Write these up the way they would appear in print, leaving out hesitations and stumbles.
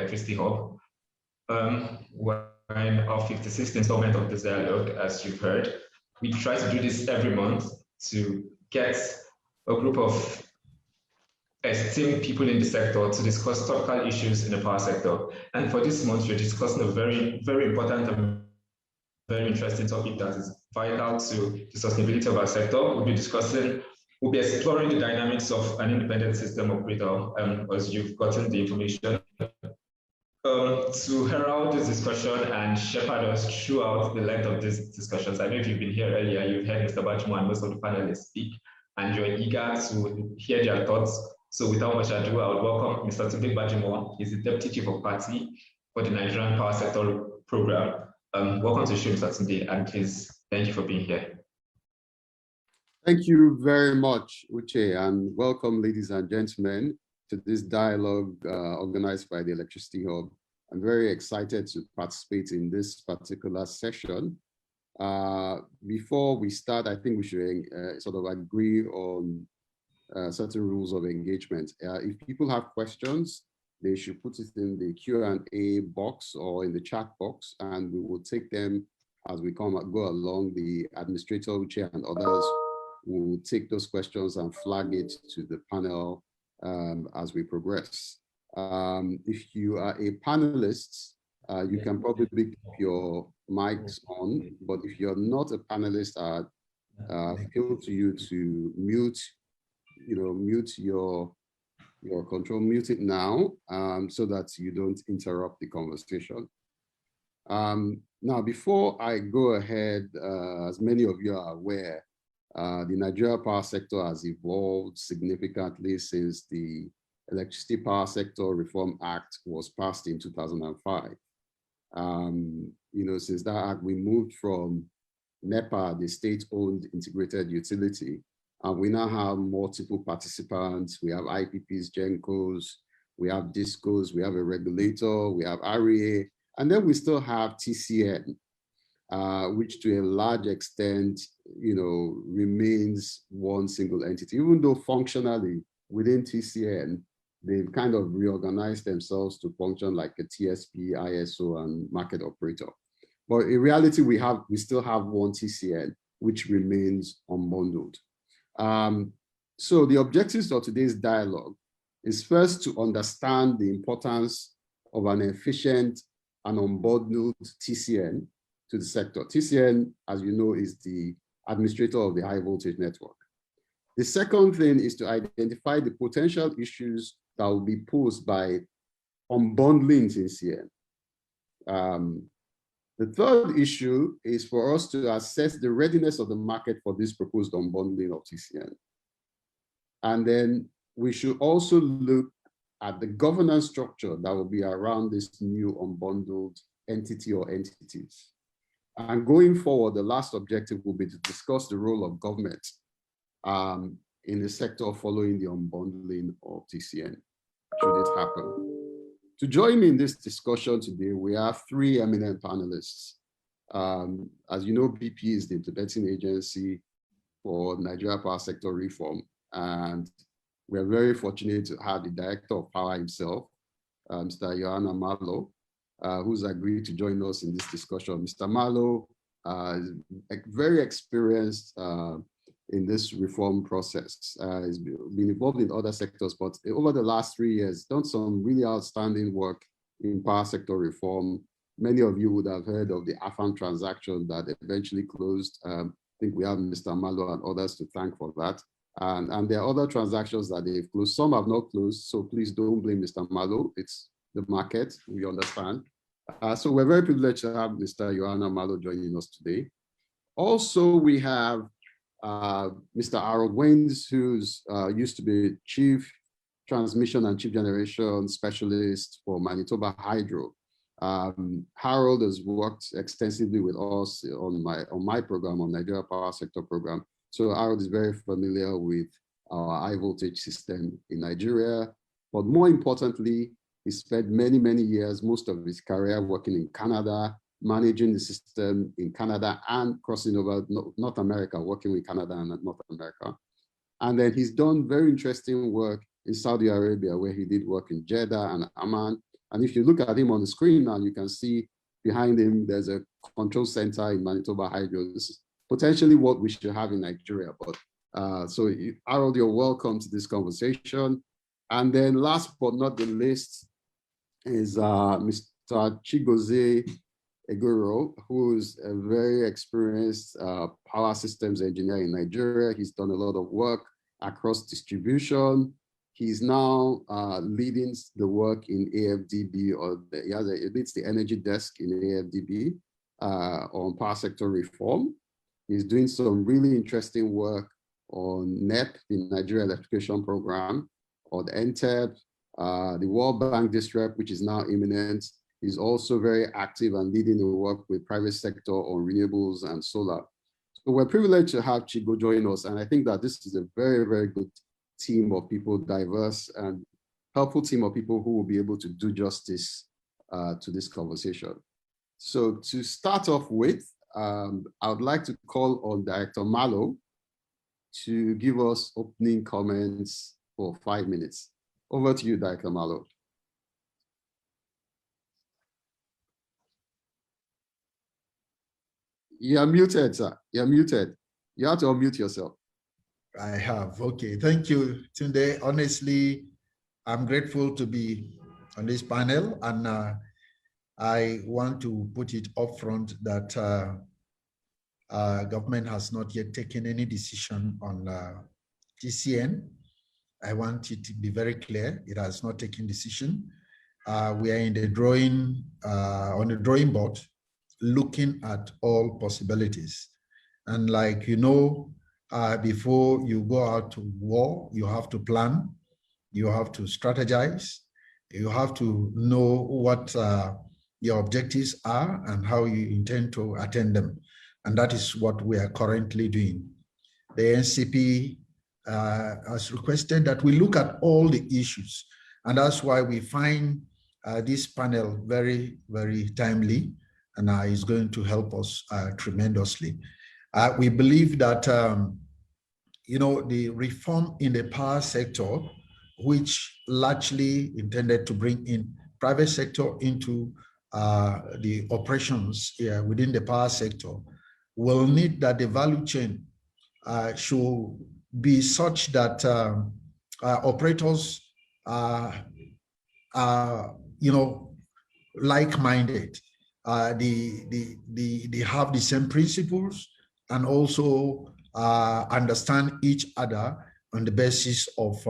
Electricity Hub. We're in our 56th installment of this dialogue, as you've heard. We try to do this every month to get a group of esteemed people in the sector to discuss topical issues in the power sector. And for this month, we're discussing a very, very important and very interesting topic that is vital to the sustainability of our sector. We'll be exploring the dynamics of an independent system operator, as you've gotten the information. To herald this discussion and shepherd us throughout the length of these discussions. I know if you've been here earlier, you've heard Mr. Bajimo and most of the panelists speak, and you're eager to hear their thoughts. So without much ado, I would welcome Mr. Tunde Bajimo. He's the Deputy Chief of Party for the Nigerian Power Sector Program. Welcome to the show, Mr. Tunde, and please, thank you for being here. Thank you very much, Uche, and welcome, ladies and gentlemen, to this dialogue organized by the Electricity Hub. I'm very excited to participate in this particular session. Before we start, I think we should sort of agree on certain rules of engagement. If people have questions, they should put it in the Q&A box or in the chat box, and we will take them as we go along. The administrator, Uche, and others will take those questions and flag it to the panel as we progress. If you are a panelist, you can probably keep your mics on, but if you're not a panelist, I appeal to you to mute your control, mute it now, so that you don't interrupt the conversation. Now, before I go ahead, as many of you are aware, the Nigeria power sector has evolved significantly since the Electricity Power Sector Reform Act was passed in 2005. Since that act, we moved from NEPA, the state-owned integrated utility, and we now have multiple participants. We have IPPs, GENCOs, we have DISCOs, we have a regulator, we have REA, and then we still have TCN, which to a large extent, remains one single entity, even though functionally within TCN, they've kind of reorganized themselves to function like a TSP, ISO, and market operator. But in reality, we still have one TCN, which remains unbundled. So the objectives of today's dialogue is first to understand the importance of an efficient and unbundled TCN to the sector. TCN, as you know, is the administrator of the high voltage network. The second thing is to identify the potential issues that will be posed by unbundling TCN. The third issue is for us to assess the readiness of the market for this proposed unbundling of TCN. And then we should also look at the governance structure that will be around this new unbundled entity or entities. And going forward, the last objective will be to discuss the role of government in the sector following the unbundling of TCN, should it happen. To join me in this discussion today, we have three eminent panelists. As you know, BP is the implementing agency for Nigeria Power Sector Reform, and we're very fortunate to have the Director of Power himself, Mr. Yohana Malo, who's agreed to join us in this discussion. Mr. Malo is very experienced in this reform process. He's been involved in other sectors, but over the last 3 years, done some really outstanding work in power sector reform. Many of you would have heard of the AFAM transaction that eventually closed. I think we have Mr. Malo and others to thank for that. And there are other transactions that they've closed. Some have not closed, so please don't blame Mr. Malo. It's the market, we understand. So we're very privileged to have Mr. Yohana Malo joining us today. Also, we have Mr. Harold Waynes, who's used to be Chief Transmission and Chief Generation Specialist for Manitoba Hydro. Harold has worked extensively with us on my program, on Nigeria Power Sector Program. So Harold is very familiar with our high voltage system in Nigeria. But more importantly, he spent many, many years, most of his career working in Canada, managing the system in Canada and crossing over North America, working with Canada and North America. And then he's done very interesting work in Saudi Arabia, where he did work in Jeddah and Amman. And if you look at him on the screen now, you can see behind him, there's a control center in Manitoba Hydro. This is potentially what we should have in Nigeria. But so Harold, you're welcome to this conversation. And then last but not the least is Mr. Chigozie Egoro, who's a very experienced power systems engineer in Nigeria. He's done a lot of work across distribution. He's now leading the work in AFDB, or he leads the energy desk in AFDB on power sector reform. He's doing some really interesting work on NEP, the Nigeria Electrification Program, or the NTEP, the World Bank District, which is now imminent. He's also very active and leading the work with private sector on renewables and solar. So we're privileged to have Chigo join us. And I think that this is a very, very good team of people, diverse and helpful team of people who will be able to do justice to this conversation. So to start off with, I would like to call on Director Malo to give us opening comments for 5 minutes. Over to you, Director Malo. You're muted, sir. You're muted. You have to unmute yourself. I have. Okay. Thank you, Tunde. Honestly, I'm grateful to be on this panel, and I want to put it up front that government has not yet taken any decision on TCN. I want it to be very clear. It has not taken decision. We are in the on the drawing board, looking at all possibilities. And like, you know, before you go out to war, you have to plan, you have to strategize, you have to know what your objectives are and how you intend to attain them. And that is what we are currently doing. The NCP has requested that we look at all the issues. And that's why we find this panel very, very timely, and is going to help us tremendously. We believe that, you know, the reform in the power sector, which largely intended to bring in private sector into the operations within the power sector, will need that the value chain should be such that operators are, you know, like-minded. They have the same principles and also understand each other on the basis of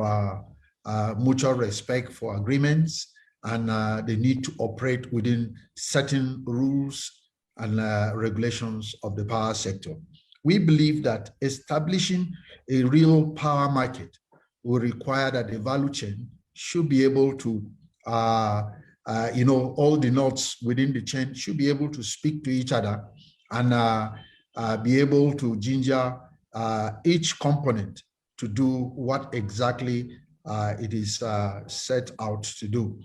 mutual respect for agreements and the need to operate within certain rules and regulations of the power sector. We believe that establishing a real power market will require that the value chain should be able to, you know, all the nodes within the chain should be able to speak to each other and be able to ginger each component to do what exactly it is set out to do.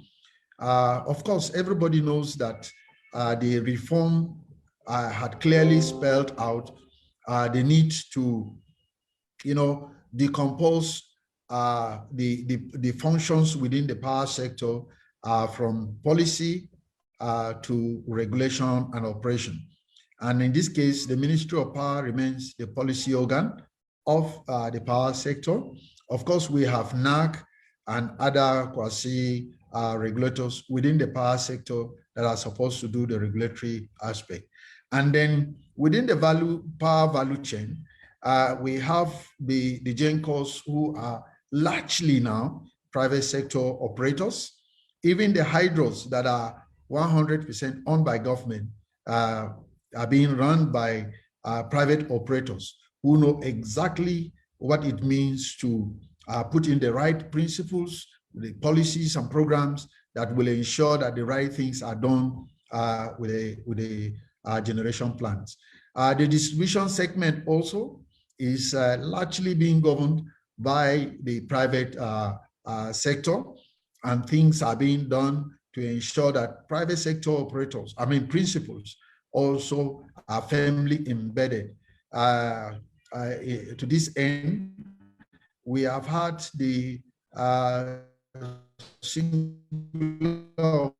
Of course, everybody knows that the reform had clearly spelled out the need to, you know, decompose the functions within the power sector from policy to regulation and operation. And in this case, the Ministry of Power remains the policy organ of the power sector. Of course, we have NAC and other quasi regulators within the power sector that are supposed to do the regulatory aspect. And then within the power value chain, we have the GenCos who are largely now private sector operators. Even the hydros that are 100% owned by government are being run by private operators who know exactly what it means to put in the right principles, the policies and programs that will ensure that the right things are done with the generation plans. The distribution segment also is largely being governed by the private sector, and things are being done to ensure that private sector operators, principles, also are firmly embedded. To this end, we have had the singular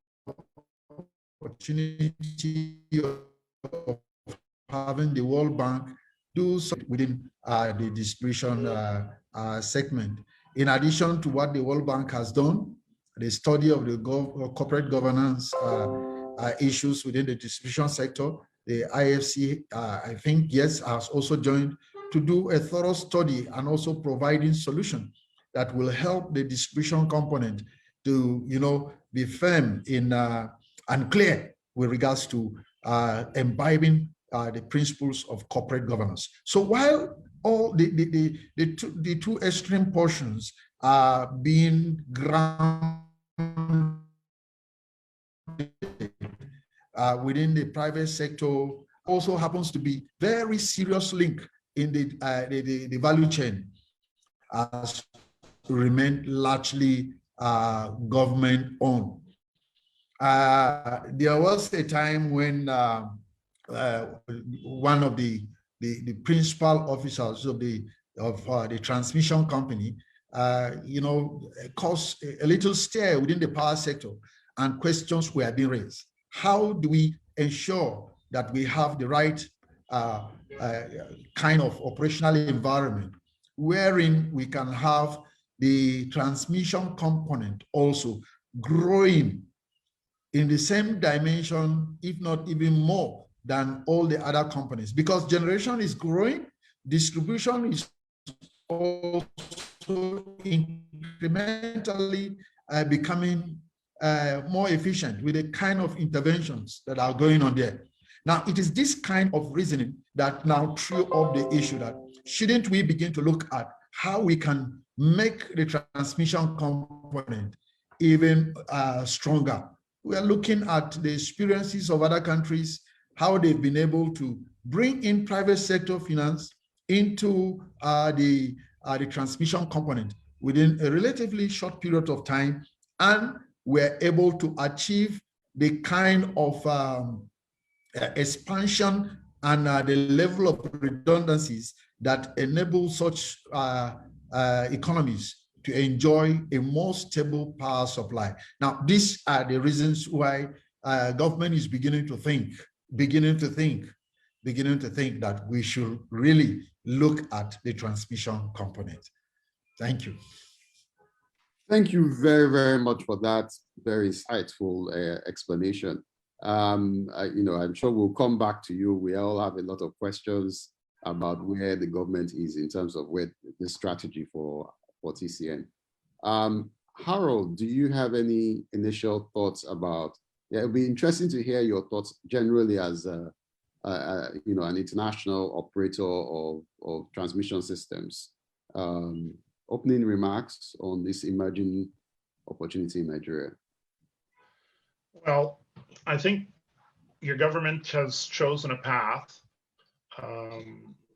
opportunity of having the World Bank do something within the distribution segment. In addition to what the World Bank has done, the study of the corporate governance issues within the distribution sector, the IFC, I think, yes, has also joined to do a thorough study and also providing solutions that will help the distribution component to, be firm in and clear with regards to imbibing the principles of corporate governance. So while all the two extreme portions are being grounded within the private sector, also happens to be very serious link in the value chain has remained largely government owned. There was a time when one of the principal officers of the transmission company, caused a little stir within the power sector, and questions were being raised. How do we ensure that we have the right kind of operational environment wherein we can have the transmission component also growing in the same dimension, if not even more than all the other companies? Because generation is growing, distribution is also incrementally becoming more efficient with the kind of interventions that are going on there. Now, it is this kind of reasoning that now threw up the issue that shouldn't we begin to look at how we can make the transmission component even stronger? We are looking at the experiences of other countries, how they've been able to bring in private sector finance into the transmission component within a relatively short period of time, and we're able to achieve the kind of expansion and the level of redundancies that enable such economies to enjoy a more stable power supply. Now, these are the reasons why government is beginning to think that we should really look at the transmission component. Thank you. Thank you very, very much for that very insightful explanation. I'm sure we'll come back to you. We all have a lot of questions about where the government is in terms of where the strategy for TCN. Harold, do you have any initial thoughts about? Yeah, it'd be interesting to hear your thoughts generally as an international operator of transmission systems. Opening remarks on this emerging opportunity in Nigeria. Well, I think your government has chosen a path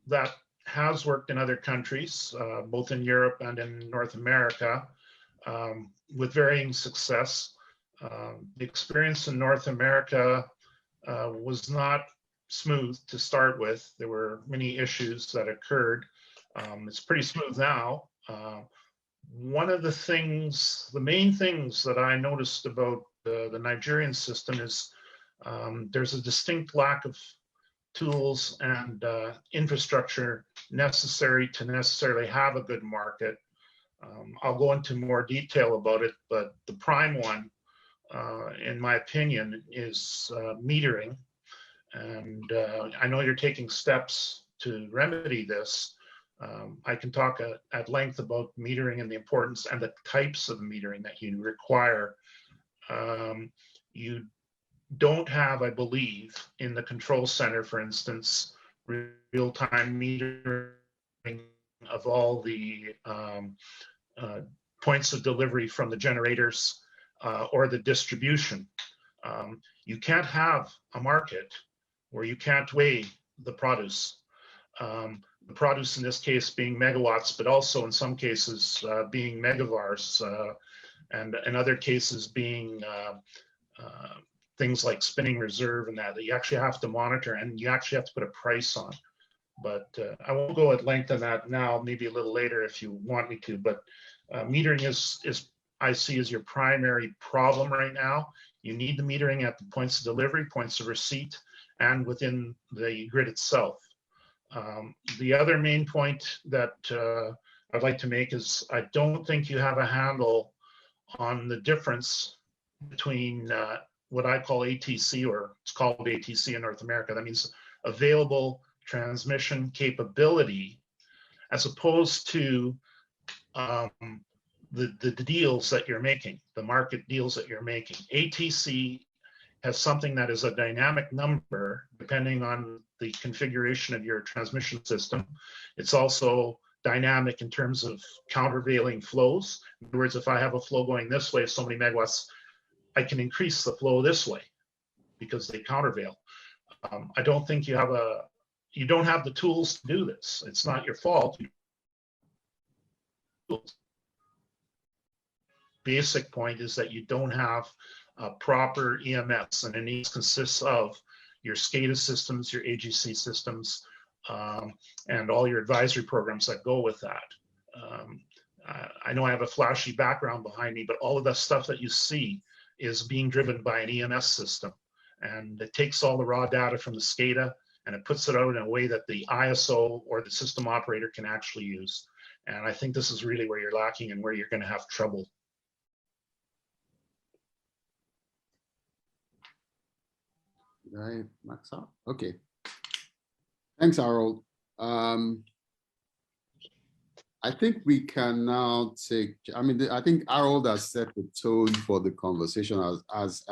that has worked in other countries, both in Europe and in North America, with varying success. The experience in North America was not smooth to start with. There were many issues that occurred. It's pretty smooth now. One of the main things that I noticed about the Nigerian system is there's a distinct lack of tools and infrastructure necessary to necessarily have a good market. I'll go into more detail about it, but the prime one, in my opinion, is metering. And I know you're taking steps to remedy this. I can talk at length about metering and the importance and the types of metering that you require. You don't have, I believe, in the control center, for instance, real-time metering of all the points of delivery from the generators or the distribution. You can't have a market where you can't weigh the produce. The produce in this case being megawatts, but also in some cases being megavars, and in other cases being things like spinning reserve and that you actually have to monitor, and you actually have to put a price on. But I won't go at length on that now, maybe a little later if you want me to, but metering is I see as your primary problem right now. You need the metering at the points of delivery, points of receipt, and within the grid itself. The other main point that I'd like to make is I don't think you have a handle on the difference between what I call ATC, or it's called ATC in North America. That means available transmission capability, as opposed to the deals that you're making, the market deals that you're making. ATC has something that is a dynamic number depending on the configuration of your transmission system. It's also dynamic in terms of countervailing flows. In other words, if I have a flow going this way, so many megawatts, I can increase the flow this way because they countervail. I don't think you don't have the tools to do this. It's not your fault. Basic point is that you don't have proper EMS, and it consists of your SCADA systems, your AGC systems, and all your advisory programs that go with that. I know I have a flashy background behind me, but all of the stuff that you see is being driven by an EMS system, and it takes all the raw data from the SCADA and it puts it out in a way that the ISO or the system operator can actually use. And I think this is really where you're lacking and where you're going to have trouble. Right, max out. Okay. Thanks, Harold. I think we can now take, I think Harold has set the tone for the conversation as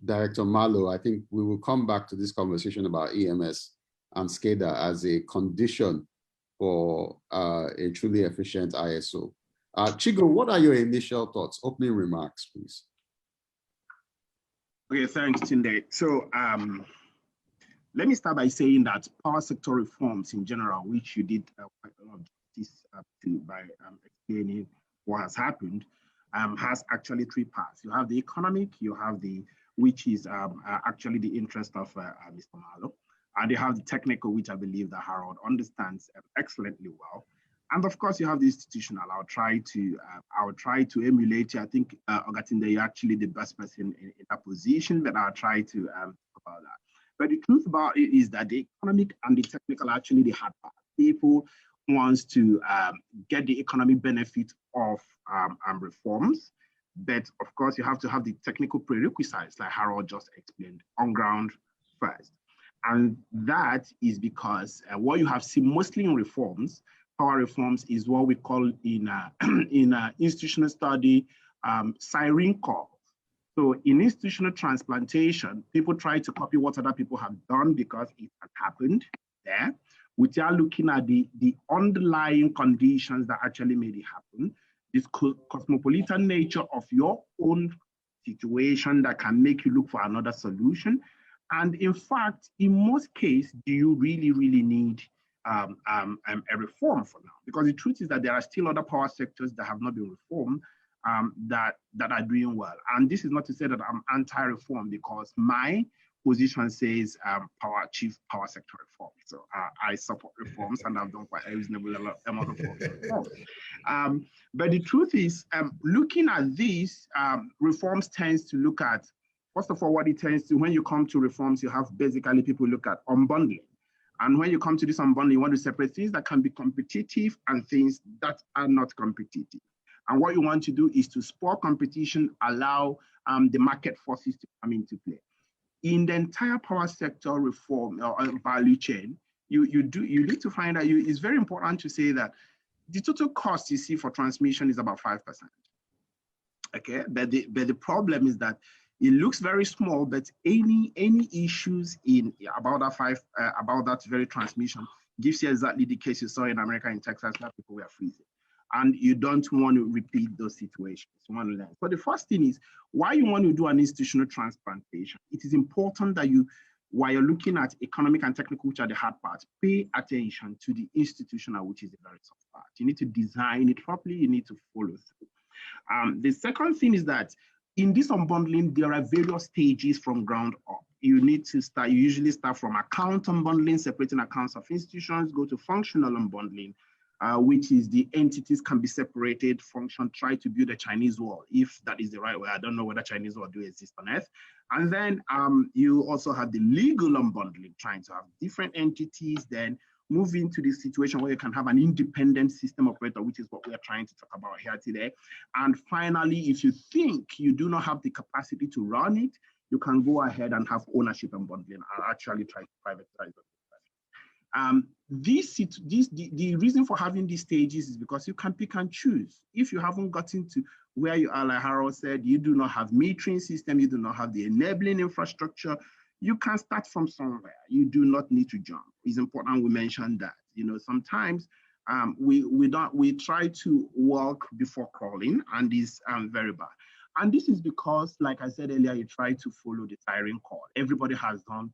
Director Malo. I think we will come back to this conversation about EMS and SCADA as a condition for a truly efficient ISO. Chigo, what are your initial thoughts? Opening remarks, please. Okay, thanks, Tunde. So let me start by saying that power sector reforms in general, which you did quite a lot of justice by explaining what has happened, has actually three parts. You have the economic, you have which is actually the interest of Mr. Malo, and you have the technical, which I believe that Harold understands excellently well. And of course, you have the institutional. I'll try to emulate you. I think Ogatunde, you're actually the best person in that position, but I'll try to talk about that. But the truth about it is that the economic and the technical are actually the hard part. People want to get the economic benefit of reforms, but of course, you have to have the technical prerequisites, like Harold just explained, on ground first. And that is because what you have seen mostly in reforms, power reforms, is what we call in institutional study siren calls. So in institutional transplantation, people try to copy what other people have done because it has happened there, without looking at the underlying conditions that actually made it happen, this cosmopolitan nature of your own situation that can make you look for another solution. And in fact, in most cases, do you really, really need a reform for now? Because the truth is that there are still other power sectors that have not been reformed that are doing well. And this is not to say that I'm anti-reform, because my position says chief power sector reform. So I support reforms, and I've done quite a reasonable amount of reforms. But the truth is, looking at these reforms tends to look at, first of all, what it tends to, when you come to reforms, you have basically people look at unbundling. And when you come to this unbundling, you want to separate things that can be competitive and things that are not competitive. And what you want to do is to spur competition, allow the market forces to come into play. In the entire power sector reform or value chain, you need to find out, it's very important to say that the total cost you see for transmission is about 5%. Okay, but the problem is that it looks very small, but any issues about that very transmission gives you exactly the case you saw in America, in Texas, where people were freezing. And you don't want to repeat those situations. You want to learn. So the first thing is, why you want to do an institutional transplantation. It is important that you, while you're looking at economic and technical, which are the hard parts, pay attention to the institutional, which is the very soft part. You need to design it properly. You need to follow through. The second thing is that in this unbundling, there are various stages from ground up. You usually start from account unbundling, separating accounts of institutions, go to functional unbundling, which is the entities can be separated, function, try to build a Chinese wall, if that is the right way. I don't know whether Chinese wall do exist on Earth. And then you also have the legal unbundling, trying to have different entities, then move into the situation where you can have an independent system operator, which is what we are trying to talk about here today. And finally, if you think you do not have the capacity to run it, you can go ahead and have ownership unbundling and actually try to privatize it. The reason for having these stages is because you can pick and choose. If you haven't gotten to where you are, like Harold said, you do not have metering system, you do not have the enabling infrastructure, you can start from somewhere. You do not need to jump. It's important we mention that. You know, sometimes we try to walk before crawling, and it's very bad. And this is because, like I said earlier, you try to follow the siren call. Everybody has done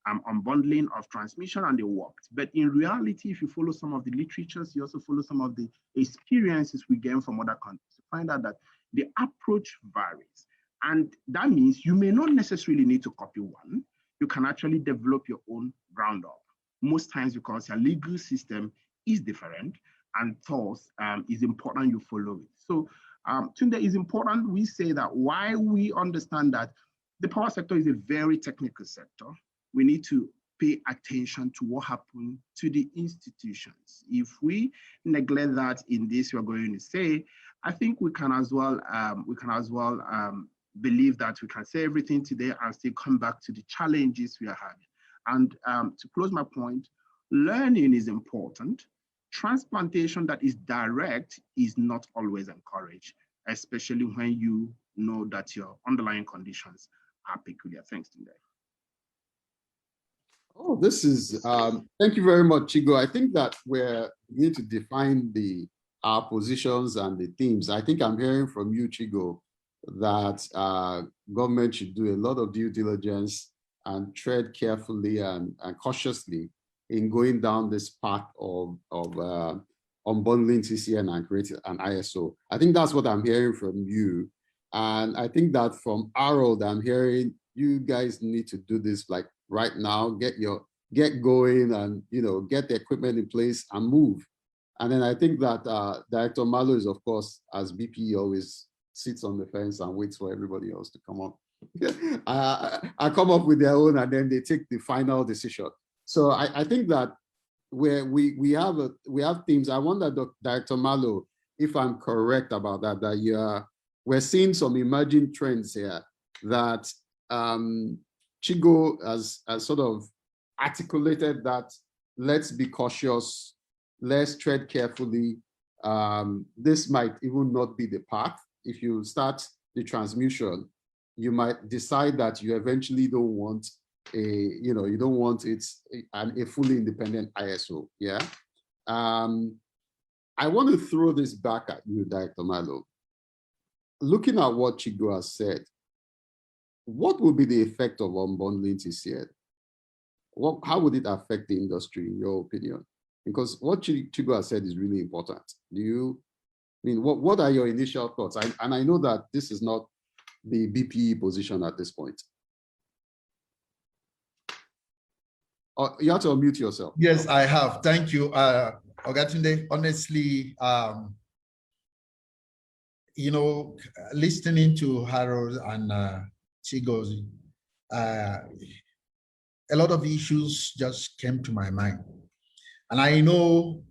unbundling of transmission and they worked. But in reality, if you follow some of the literatures, you also follow some of the experiences we gain from other countries, you find out that the approach varies. And that means you may not necessarily need to copy one. You can actually develop your own ground up. Most times because your legal system is different, and thus it's important you follow it. So Tunde, it's important we say that while we understand that the power sector is a very technical sector, we need to pay attention to what happened to the institutions. If we neglect that in this, we're going to say, I think we can as well believe that we can say everything today and still come back to the challenges we are having. And to close my point, learning is important. Transplantation that is direct is not always encouraged, especially when you know that your underlying conditions are peculiar. Thanks, Tunde. Oh, this is, thank you very much, Chigo. I think that we're going to define our positions and the themes. I think I'm hearing from you, Chigo, that government should do a lot of due diligence and tread carefully and cautiously in going down this path of unbundling TCN and creating an ISO. I think that's what I'm hearing from you. And I think that from Harold, I'm hearing you guys need to do this like right now, get going and, you know, get the equipment in place and move. And then I think that Director Malo is, of course, as BP always sits on the fence and waits for everybody else to come up. I come up with their own and then they take the final decision. So I think that we have themes. I wonder, Director Malo, if I'm correct about that, we're seeing some emerging trends here that Chigo has sort of articulated that let's be cautious, let's tread carefully. This might even not be the path. If you start the transmission, you might decide that you eventually don't want you don't want a fully independent ISO. Yeah. I want to throw this back at you, Director Malo. Looking at what Chigo has said, what will be the effect of unbundling TCN? How would it affect the industry, in your opinion? Because what Chigo has said is really important. What are your initial thoughts? And I know that this is not the BPE position at this point. You have to unmute yourself. Yes, I have. Thank you, Ogatunde. Honestly, listening to Harold and Chigozi, a lot of issues just came to my mind. And I know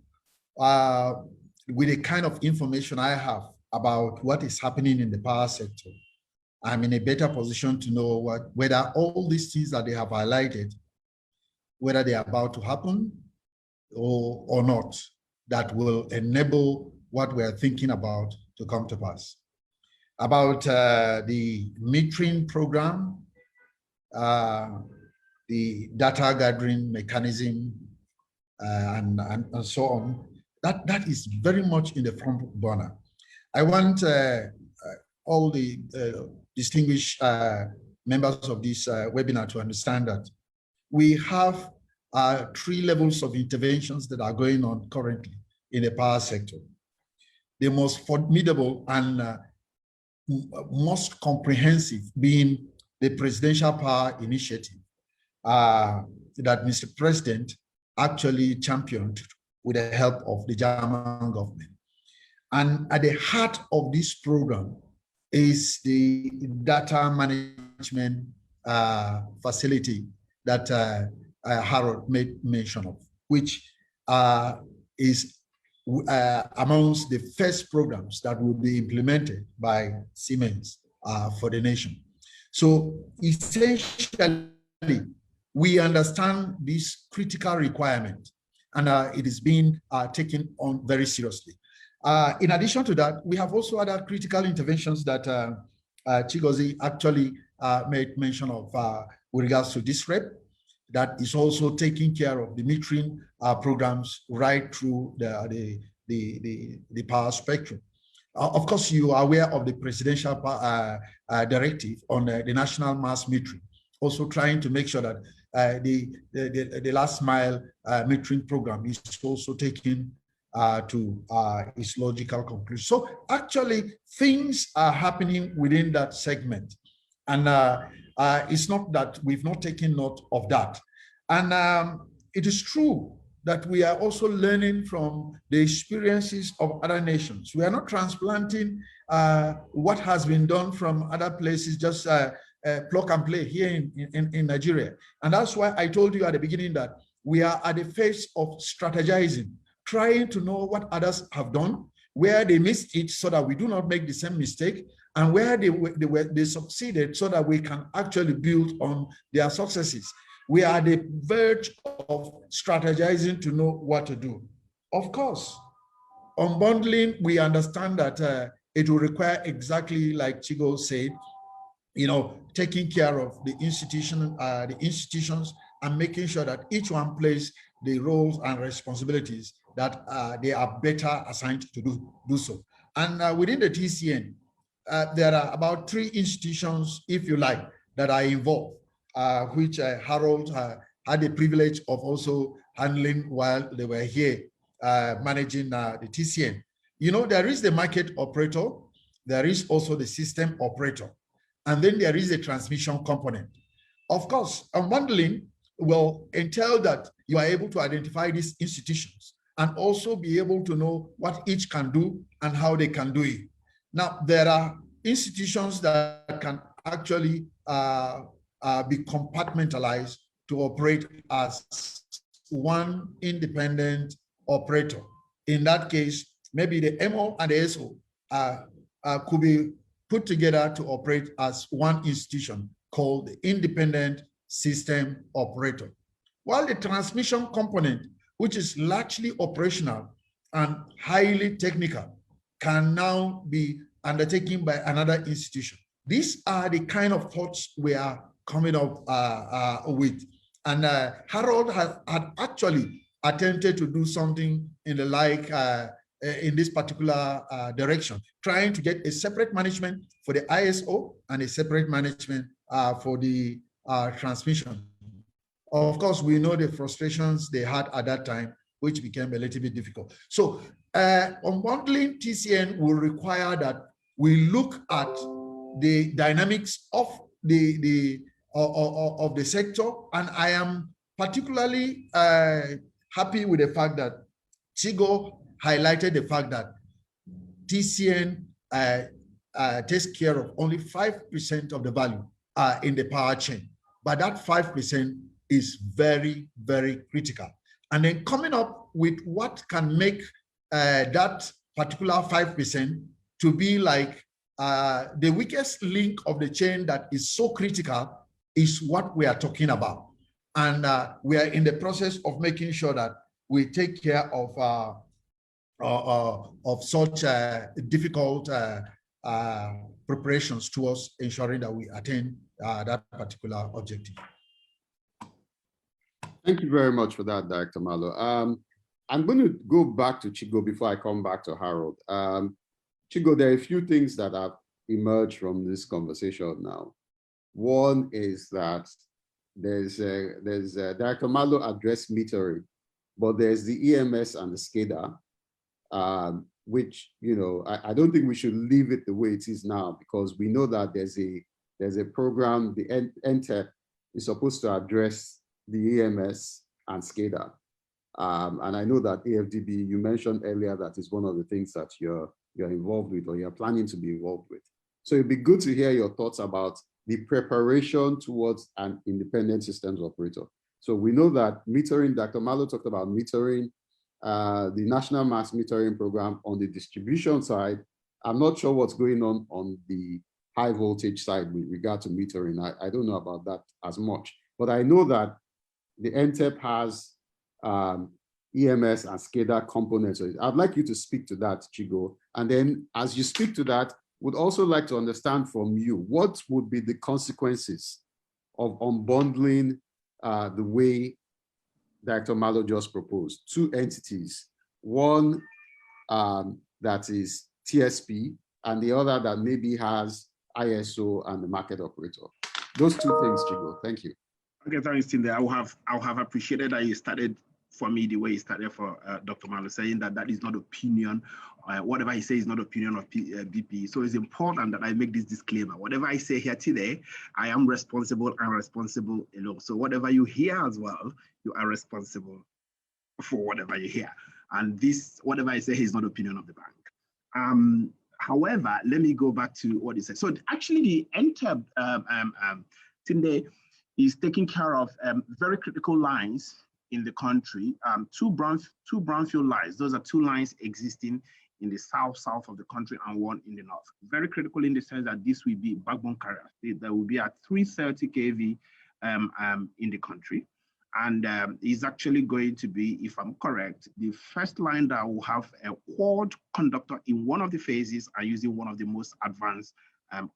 with the kind of information I have about what is happening in the power sector, I'm in a better position to know whether all these things that they have highlighted, whether they are about to happen or not, that will enable what we're thinking about to come to pass. About the metering program, the data gathering mechanism, and so on, that is very much in the front burner. I want all the distinguished members of this webinar to understand that we have 3 levels of interventions that are going on currently in the power sector. The most formidable and most comprehensive being the Presidential Power Initiative that Mr. President actually championed with the help of the German government. And at the heart of this program is the data management facility that Harold made mention of, which is amongst the first programs that will be implemented by Siemens for the nation. So essentially, we understand this critical requirement, and it is being taken on very seriously. In addition to that, we have also other critical interventions that Chigozie actually made mention of with regards to this rep, that is also taking care of the metering programs right through the power spectrum. Of course, you are aware of the presidential directive on the national mass metering, also trying to make sure that the last mile metering program is also taken to its logical conclusion. So actually, things are happening within that segment. And it's not that we've not taken note of that. And it is true that we are also learning from the experiences of other nations. We are not transplanting what has been done from other places, just plug and play here in Nigeria. And that's why I told you at the beginning that we are at the phase of strategizing, trying to know what others have done, where they missed it so that we do not make the same mistake, and where they succeeded so that we can actually build on their successes. We are at the verge of strategizing to know what to do. Of course, unbundling, we understand that it will require, exactly like Chigo said, taking care of the institutions and making sure that each one plays the roles and responsibilities that they are better assigned to do so. And within the TCN, there are about 3 institutions, if you like, that are involved, which Harold had the privilege of also handling while they were here managing the TCN. There is the market operator, there is also the system operator, and then there is a transmission component. Of course, unbundling will entail that you are able to identify these institutions and also be able to know what each can do and how they can do it. Now, there are institutions that can actually be compartmentalized to operate as one independent operator. In that case, maybe the MO and the SO could be put together to operate as one institution called the independent system operator. While the transmission component, which is largely operational and highly technical, can now be undertaken by another institution. These are the kind of thoughts we are coming up with. And Harold had actually attempted to do something in the like in this particular direction, trying to get a separate management for the ISO and a separate management for the transmission. Of course, we know the frustrations they had at that time, which became a little bit difficult. So unbundling TCN will require that we look at the dynamics of the sector, and I am particularly happy with the fact that Chigo highlighted the fact that TCN takes care of only 5% of the value in the power chain, but that 5% is very, very critical. And then coming up with what can make that particular 5% to be like the weakest link of the chain that is so critical is what we are talking about. And we are in the process of making sure that we take care of such difficult preparations towards ensuring that we attain that particular objective. Thank you very much for that, Director Malo. I'm going to go back to Chigo before I come back to Harold. Chigo, there are a few things that have emerged from this conversation now. One is that there's Director Malo addressed metering, but there's the EMS and the SCADA, which, I don't think we should leave it the way it is now, because we know that there's a program, the NTEP is supposed to address the EMS and SCADA. And I know that AFDB, you mentioned earlier that is one of the things that you're involved with or you're planning to be involved with. So it'd be good to hear your thoughts about the preparation towards an independent systems operator. So we know that metering, Dr. Malo talked about metering, the National Mass Metering Program on the distribution side. I'm not sure what's going on the high voltage side with regard to metering. I don't know about that as much, but I know that the NTEP has EMS and SCADA components. So I'd like you to speak to that, Chigo. And then as you speak to that, would also like to understand from you, what would be the consequences of unbundling the way Dr. Malo just proposed? Two entities, one that is TSP and the other that maybe has ISO and the market operator. Those two things, Chigo. Thank you. Okay, thanks, Tim. I would have appreciated that you started for me the way you started for Dr. Malo, saying that is not opinion. Whatever he says is not opinion of BP. So it's important that I make this disclaimer. Whatever I say here today, I am responsible and responsible alone. So whatever you hear as well, you are responsible for whatever you hear. And this, whatever I say is not opinion of the bank. However, let me go back to what he said. So actually the NTEP, Tunde, is taking care of very critical lines in the country, two brownfield lines. Those are two lines existing in the south of the country and one in the north. Very critical in the sense that this will be backbone carriers. That will be at 330 kV in the country. And is actually going to be, if I'm correct, the first line that will have a quad conductor in one of the phases and using one of the most advanced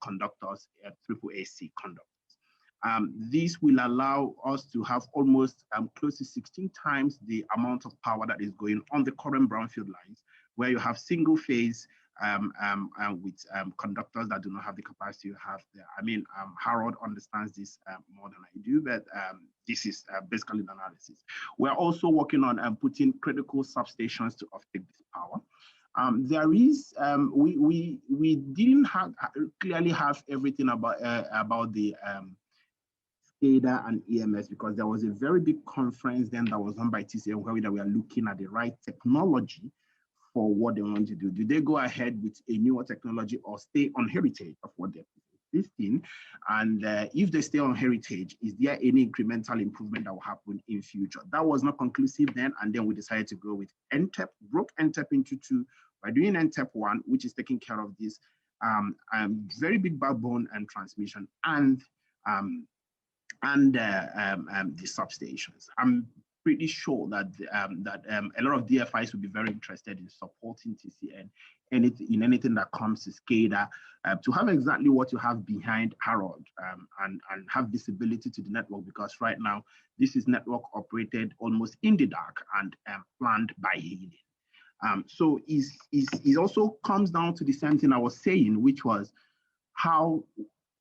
conductors, AAAC conductors. This will allow us to have almost close to 16 times the amount of power that is going on the current brownfield lines, where you have single phase with conductors that do not have the capacity you have there. I mean, Harold understands this more than I do, but this is basically the analysis. We're also working on putting critical substations to offtake this power. There is, we didn't clearly have everything about the SCADA and EMS, because there was a very big conference then that was done by TCM where we were looking at the right technology for what they want to do. Do they go ahead with a newer technology or stay on heritage of what they're existing? And if they stay on heritage, is there any incremental improvement that will happen in future? That was not conclusive then, and then we decided to go with NTEP, broke NTEP into two by doing NTEP 1, which is taking care of this very big backbone and transmission and the substations. I'm pretty sure that a lot of DFIs will be very interested in supporting TCN in anything that comes to SCADA, to have exactly what you have behind Harold and have visibility to the network, because right now this is network operated almost in the dark and planned by hidden. So it also comes down to the same thing I was saying, which was how,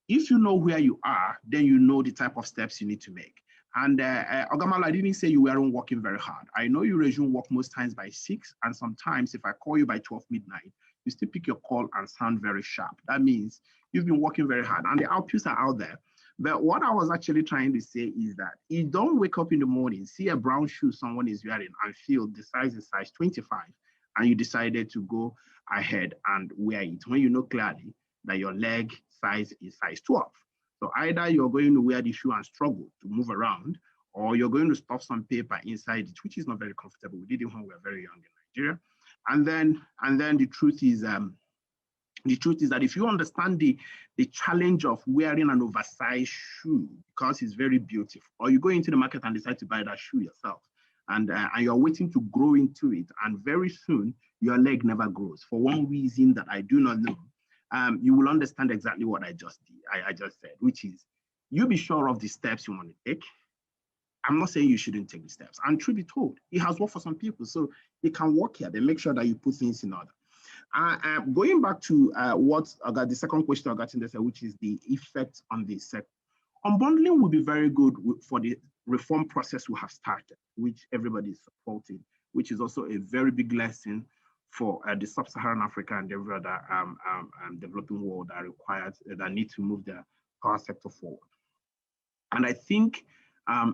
if you know where you are, then you know the type of steps you need to make. And Ogamala, I didn't say you weren't working very hard. I know you resume work most times by 6, and sometimes if I call you by 12 midnight, you still pick your call and sound very sharp. That means you've been working very hard, and the outputs are out there. But what I was actually trying to say is that you don't wake up in the morning, see a brown shoe someone is wearing and feel the size is size 25, and you decided to go ahead and wear it when you know clearly that your leg size is size 12. So either you're going to wear the shoe and struggle to move around, or you're going to stuff some paper inside it, which is not very comfortable. We did it when we were very young in Nigeria. And then the truth is that if you understand the challenge of wearing an oversized shoe, because it's very beautiful, or you go into the market and decide to buy that shoe yourself, and you're waiting to grow into it, and very soon your leg never grows for one reason that I do not know. You will understand exactly what I just said, which is you be sure of the steps you want to take. I'm not saying you shouldn't take the steps. And truth be told, it has worked for some people. So it can work here. They make sure that you put things in order. Going back to what I got, the second question I got in there, which is the effect on the sector. Unbundling will be very good for the reform process we have started, which everybody is supporting, which is also a very big lesson for the sub-Saharan Africa and every other developing world that need to move the power sector forward. And I think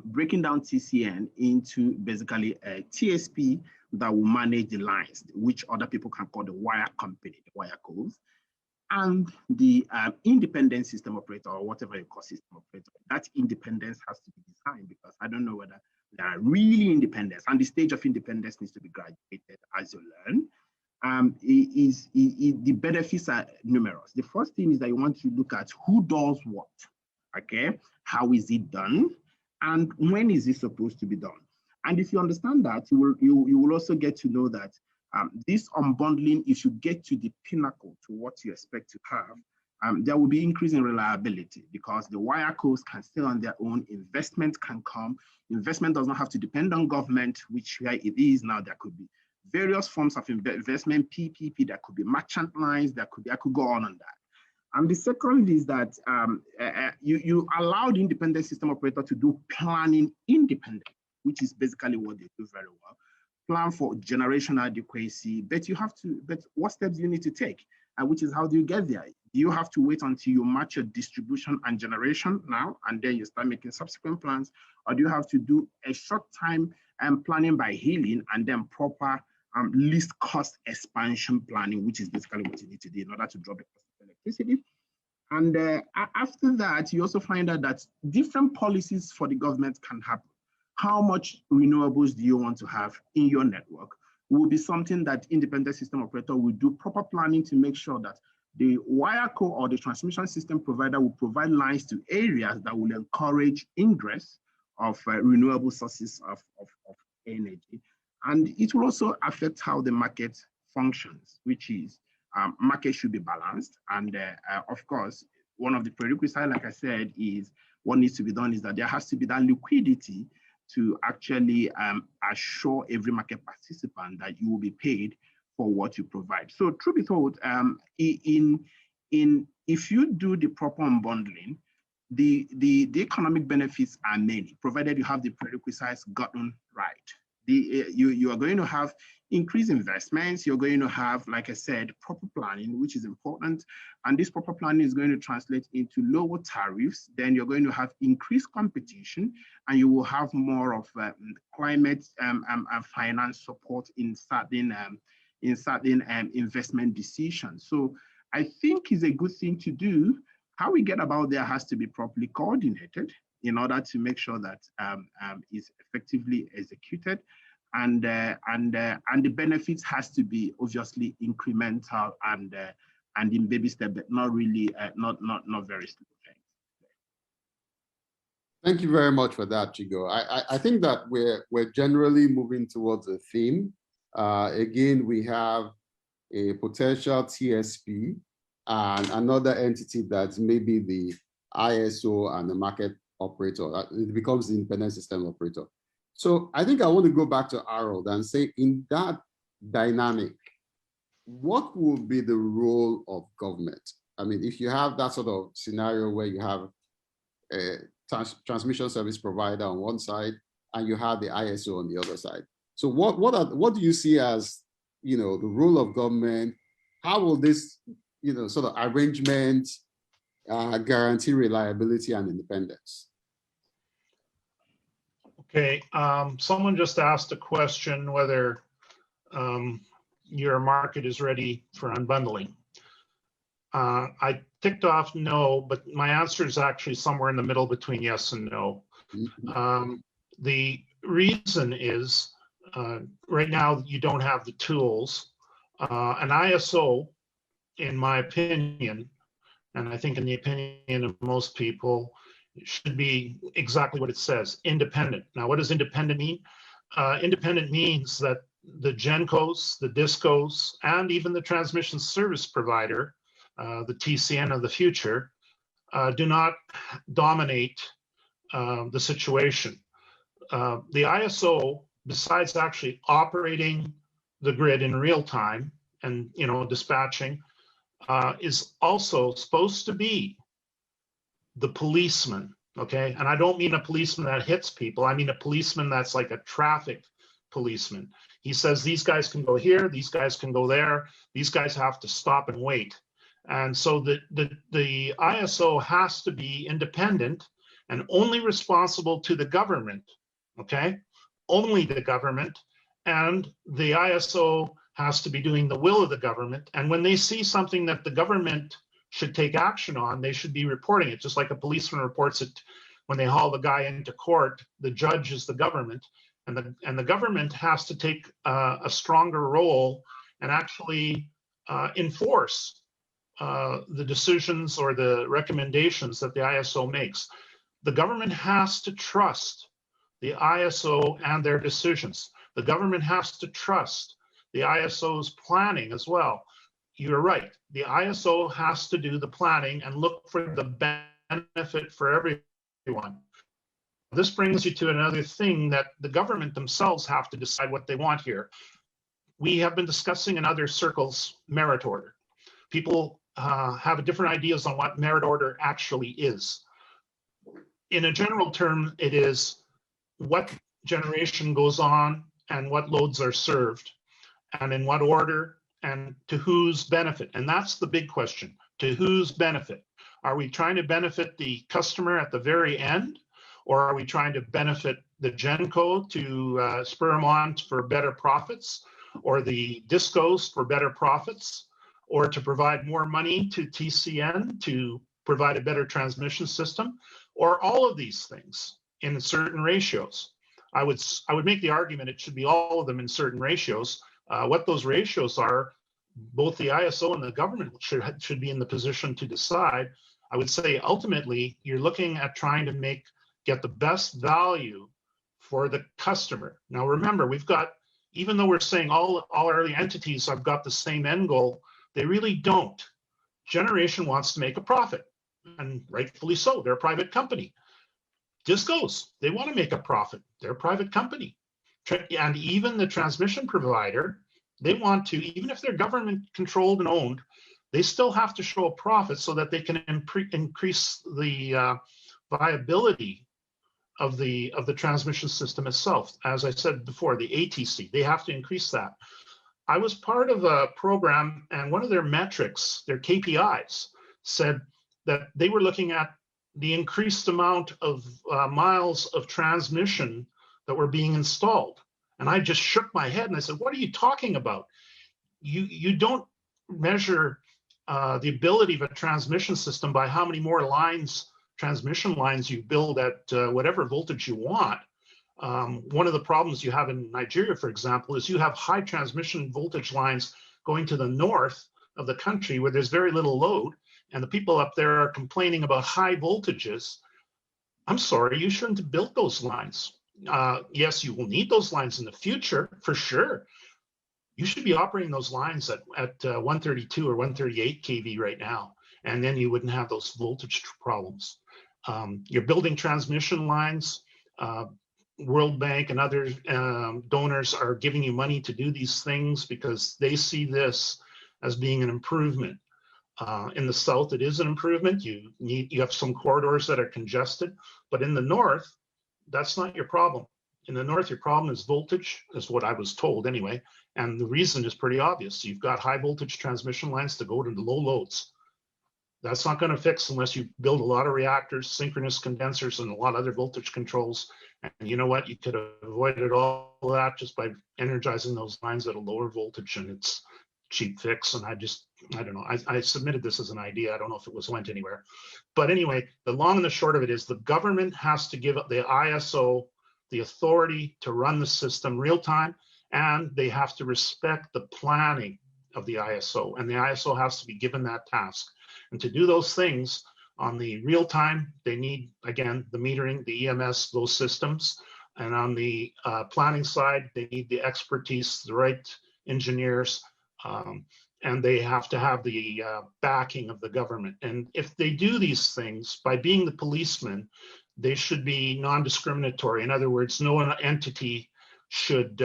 breaking down TCN into basically a TSP that will manage the lines, which other people can call the wire company, the wire codes, and the independent system operator, or whatever you call system operator. That independence has to be designed, because I don't know whether there are really independence, and the stage of independence needs to be graduated as you learn. The benefits are numerous. The first thing is that you want to look at who does what, okay? How is it done? And when is it supposed to be done? And if you understand that, you will also get to know that this unbundling, if you get to the pinnacle to what you expect to have, there will be increasing reliability, because the wire codes can stay on their own, investment can come. Investment does not have to depend on government, which where it is now, there could be various forms of investment, PPP, there could be merchant lines, I could go on that. And the second is that you allow the independent system operator to do planning independently, which is basically what they do very well. Plan for generation adequacy, but what steps do you need to take? Which is, how do you get there? Do you have to wait until you match your distribution and generation now, and then you start making subsequent plans? Or do you have to do a short time planning by healing, and then proper least cost expansion planning, which is basically what you need to do in order to drop the cost of electricity? And after that, you also find out that different policies for the government can happen. How much renewables do you want to have in your network will be something that independent system operator will do proper planning to make sure that the wire co or the transmission system provider will provide lines to areas that will encourage ingress of renewable sources of energy. And it will also affect how the market functions, which is market should be balanced. And of course, one of the prerequisites, like I said, is what needs to be done is that there has to be that liquidity to actually assure every market participant that you will be paid for what you provide. So truth be told, if you do the proper unbundling, the economic benefits are many, provided you have the prerequisites gotten right. You are going to have increased investments. You're going to have, like I said, proper planning, which is important. And this proper planning is going to translate into lower tariffs. Then you're going to have increased competition, and you will have more of climate and finance support in certain investment decisions. So I think it's a good thing to do. How we get about there has to be properly coordinated in order to make sure that is effectively executed, and the benefits has to be obviously incremental and in baby steps, but not really not very slow. Thank you very much for that, Chigo. I think that we're generally moving towards a theme. Again, we have a potential TSP and another entity that's maybe the ISO and the market operator. It becomes the independent system operator. So I think I want to go back to Harold and say, in that dynamic, what will be the role of government? I mean, if you have that sort of scenario where you have a transmission service provider on one side and you have the ISO on the other side. So what do you see as, the role of government? How will this, sort of arrangement guarantee reliability and independence? Okay, someone just asked a question whether your market is ready for unbundling. I ticked off no, but my answer is actually somewhere in the middle between yes and no. Mm-hmm. The reason is right now you don't have the tools. An ISO, in my opinion, and I think in the opinion of most people, should be exactly what it says, independent. Now, what does independent mean? Independent means that the GenCos, the DISCOs, and even the transmission service provider, the TCN of the future, do not dominate the situation. The ISO, besides actually operating the grid in real time and dispatching, is also supposed to be the policeman, okay? And I don't mean a policeman that hits people. I mean a policeman that's like a traffic policeman. He says these guys can go here, these guys can go there, these guys have to stop and wait. And so the ISO has to be independent and only responsible to the government, okay? Only the government, and the ISO has to be doing the will of the government. And when they see something that the government should take action on, they should be reporting it, just like a policeman reports it when they haul the guy into court. The judge is the government, and the government has to take a stronger role and actually enforce the decisions or the recommendations that the ISO makes. The government has to trust the ISO and their decisions. The government has to trust the ISO's planning as well. You're right. The ISO has to do the planning and look for the benefit for everyone. This brings you to another thing that the government themselves have to decide what they want here. We have been discussing in other circles merit order. People have different ideas on what merit order actually is. In a general term, it is what generation goes on and what loads are served, and in what order and to whose benefit. And that's the big question, to whose benefit? Are we trying to benefit the customer at the very end? Or are we trying to benefit the GenCo to spur them on for better profits, or the DISCOs for better profits, or to provide more money to TCN to provide a better transmission system, or all of these things in certain ratios? I would make the argument it should be all of them in certain ratios. What those ratios are, both the ISO and the government should be in the position to decide. I would say ultimately you're looking at trying to get the best value for the customer. Now remember, we've got, even though we're saying all our entities have got the same end goal, they really don't. Generation wants to make a profit, and rightfully so. They're a private company. DISCOs, they want to make a profit. They're a private company. And even the transmission provider, they want to, even if they're government controlled and owned, they still have to show a profit so that they can increase the viability of the transmission system itself. As I said before, the ATC, they have to increase that. I was part of a program, and one of their metrics, their KPIs, said that they were looking at the increased amount of miles of transmission that were being installed. And I just shook my head and I said, what are you talking about? You don't measure the ability of a transmission system by how many more transmission lines you build at whatever voltage you want. One of the problems you have in Nigeria, for example, is you have high transmission voltage lines going to the north of the country where there's very little load, and the people up there are complaining about high voltages. I'm sorry, you shouldn't have built those lines. Yes, you will need those lines in the future, for sure. You should be operating those lines at 132 or 138 kV right now, and then you wouldn't have those voltage problems. You're building transmission lines. World Bank and other donors are giving you money to do these things because they see this as being an improvement. In the south, it is an improvement. You have some corridors that are congested, but in the north, that's not your problem. In the north, your problem is voltage, is what I was told anyway. And the reason is pretty obvious. You've got high voltage transmission lines to go to the low loads. That's not going to fix unless you build a lot of reactors, synchronous condensers, and a lot of other voltage controls. And you know what? You could have avoided all that just by energizing those lines at a lower voltage, and it's cheap fix. And I don't know. I submitted this as an idea. I don't know if it went anywhere. But anyway, the long and the short of it is the government has to give the ISO the authority to run the system real time, and they have to respect the planning of the ISO, and the ISO has to be given that task. And to do those things on the real time, they need, again, the metering, the EMS, those systems. And on the planning side, they need the expertise, the right engineers, and they have to have the backing of the government. And if they do these things by being the policeman, they should be non-discriminatory. In other words, no entity should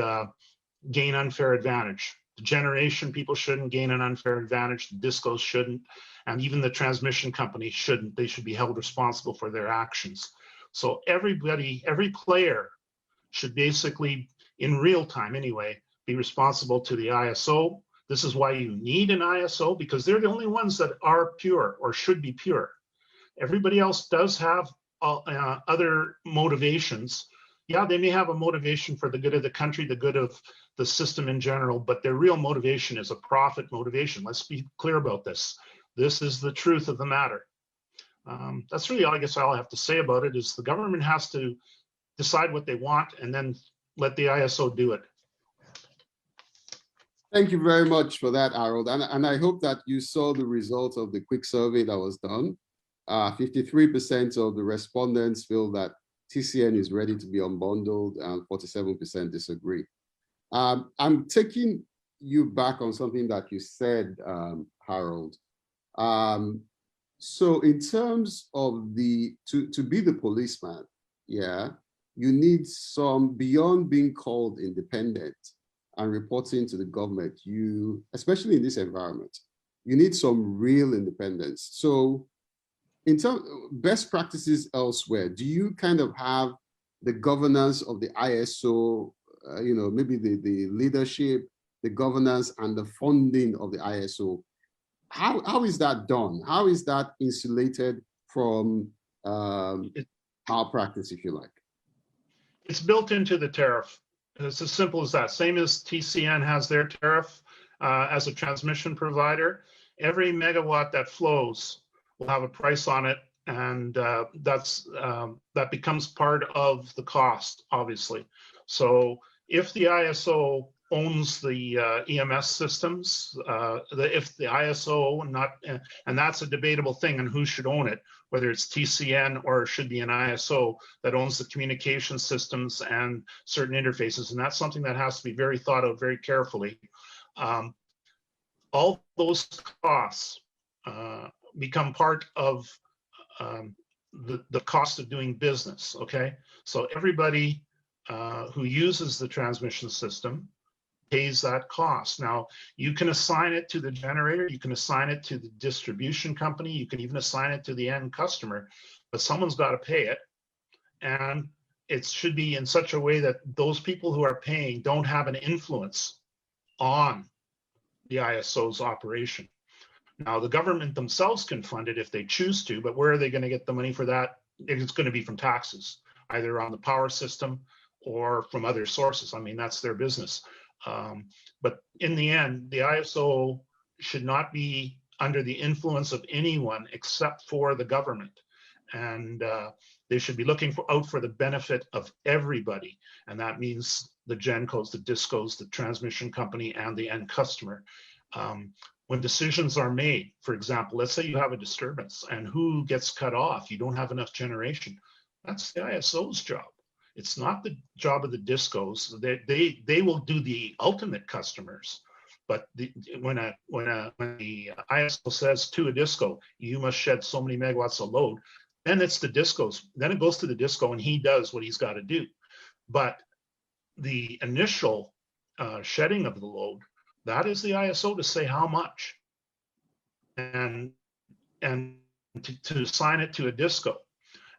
gain unfair advantage. The generation people shouldn't gain an unfair advantage. The DISCOs shouldn't, and even the transmission companies shouldn't. They should be held responsible for their actions. So everybody, every player should basically, in real time anyway, be responsible to the ISO. This is why you need an ISO, because they're the only ones that are pure or should be pure. Everybody else does have other motivations, yeah, they may have a motivation for the good of the country, the good of the system in general, but their real motivation is a profit motivation. Let's be clear about this. This is the truth of the matter. That's really, I guess, all I have to say about it is the government has to decide what they want and then let the ISO do it. Thank you very much for that, Harold. And I hope that you saw the results of the quick survey that was done. 53% of the respondents feel that TCN is ready to be unbundled and 47% disagree. I'm taking you back on something that you said, Harold. So in terms of to be the policeman, yeah, you need some, beyond being called independent and reporting to the government, especially in this environment, you need some real independence. So in terms of best practices elsewhere, do you kind of have the governance of the ISO, maybe the leadership, the governance and the funding of the ISO? How is that done? How is that insulated from malpractice, if you like? It's built into the tariff. It's as simple as that. Same as TCN has their tariff as a transmission provider. Every megawatt that flows will have a price on it, and that becomes part of the cost, obviously. So if the ISO owns the EMS systems, if the ISO and that's a debatable thing on who should own it, whether it's TCN or it should be an ISO that owns the communication systems and certain interfaces, and that's something that has to be very thought out very carefully. All those costs become part of the cost of doing business, okay? So everybody who uses the transmission system pays that cost. Now, you can assign it to the generator, you can assign it to the distribution company, you can even assign it to the end customer, but someone's got to pay it. And it should be in such a way that those people who are paying don't have an influence on the ISO's operation. Now, the government themselves can fund it if they choose to, but where are they going to get the money for that? It's going to be from taxes, either on the power system or from other sources. I mean, that's their business. But in the end, the ISO should not be under the influence of anyone except for the government. And they should be looking out for the benefit of everybody. And that means the GenCos, the DISCOs, the transmission company, and the end customer. When decisions are made, for example, let's say you have a disturbance and who gets cut off, you don't have enough generation. That's the ISO's job. It's not the job of the DISCOs. They will do the ultimate customers, but when the ISO says to a DISCO, you must shed so many megawatts of load, then it's the DISCOs. Then it goes to the DISCO and he does what he's got to do. But the initial shedding of the load, that is the ISO to say how much and to assign it to a DISCO.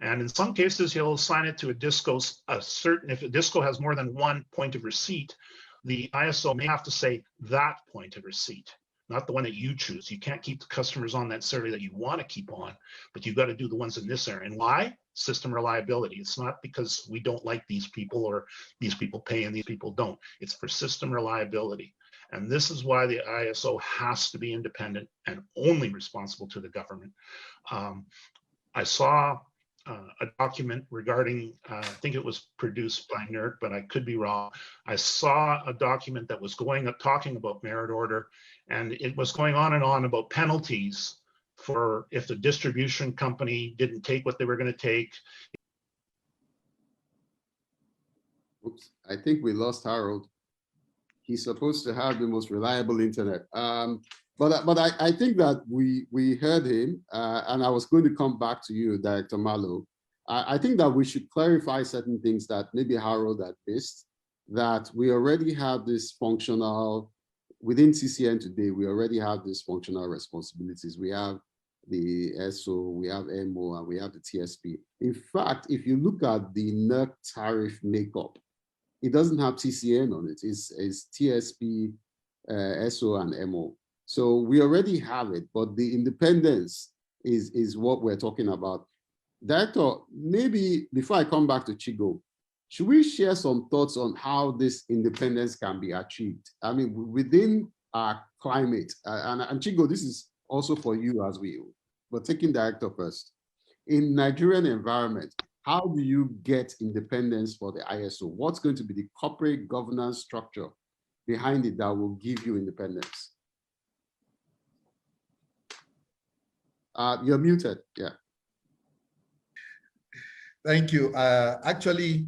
And in some cases, he'll assign it to a DISCO, if a DISCO has more than one point of receipt, the ISO may have to say that point of receipt, not the one that you choose. You can't keep the customers on necessarily that you want to keep on, but you've got to do the ones in this area. And why? System reliability. It's not because we don't like these people or these people pay and these people don't. It's for system reliability. And this is why the ISO has to be independent and only responsible to the government. I saw a document regarding, I think it was produced by NERC, but I could be wrong. I saw a document that was talking about merit order, and it was going on and on about penalties for if the distribution company didn't take what they were going to take. Oops, I think we lost Harold. He's supposed to have the most reliable internet. But I think that we heard him, and I was going to come back to you, Director Malo. I think that we should clarify certain things that maybe Harold had missed, that we already have this functional, within TCN today, we already have these functional responsibilities. We have the SO, we have MO, and we have the TSP. In fact, if you look at the NERC tariff makeup, it doesn't have TCN on it. It's TSP, SO, and MO. So we already have it, but the independence is what we're talking about. Director, maybe before I come back to Chigo, should we share some thoughts on how this independence can be achieved? I mean, within our climate, and Chigo, this is also for you as but taking Director first. In Nigerian environment, how do you get independence for the ISO? What's going to be the corporate governance structure behind it that will give you independence? You're muted, yeah. Thank you. Actually,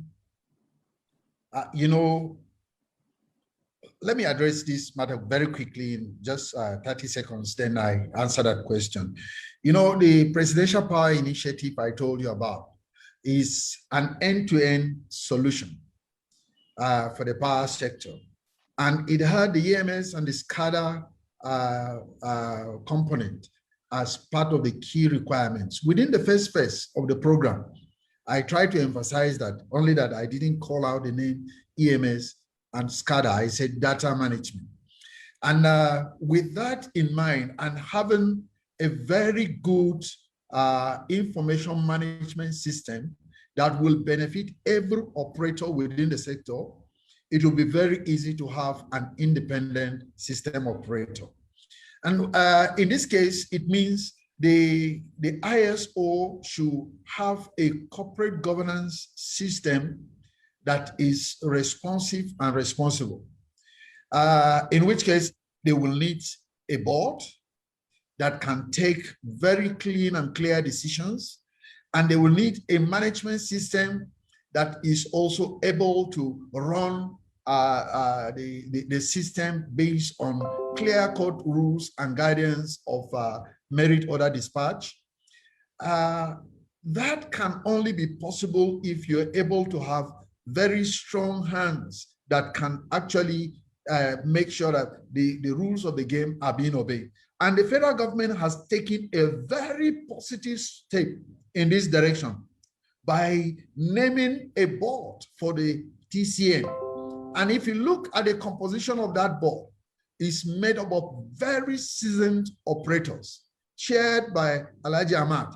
you know, let me address this matter very quickly in just 30 seconds, then I answer that question. You know, the Presidential Power Initiative I told you about is an end-to-end solution for the power sector. And it had the EMS and the SCADA component as part of the key requirements. Within the first phase of the program, I tried to emphasize that, only that I didn't call out the name EMS and SCADA, I said data management. And with that in mind, and having a very good information management system that will benefit every operator within the sector, it will be very easy to have an independent system operator. And in this case, it means the ISO should have a corporate governance system that is responsive and responsible, in which case they will need a board that can take very clean and clear decisions, and they will need a management system that is also able to run the system based on clear-cut rules and guidance of merit order dispatch. That can only be possible if you're able to have very strong hands that can actually make sure that the rules of the game are being obeyed. And the federal government has taken a very positive step in this direction by naming a board for the TCN. And if you look at the composition of that board, it's made up of very seasoned operators, chaired by Alhaji Ahmad,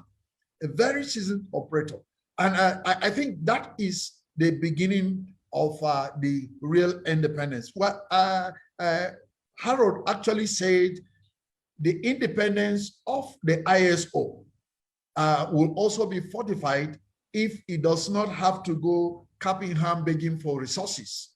a very seasoned operator. And I think that is the beginning of the real independence. What Harold actually said, the independence of the ISO will also be fortified if it does not have to go cap in hand begging for resources.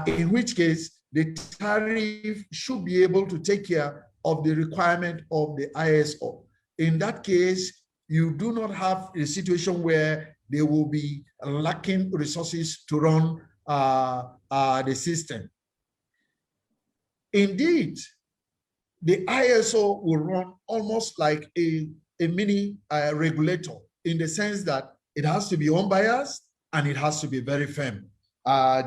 In which case, the tariff should be able to take care of the requirement of the ISO. In that case, you do not have a situation where they will be lacking resources to run the system. Indeed, the ISO will run almost like a mini regulator, in the sense that it has to be unbiased and it has to be very firm.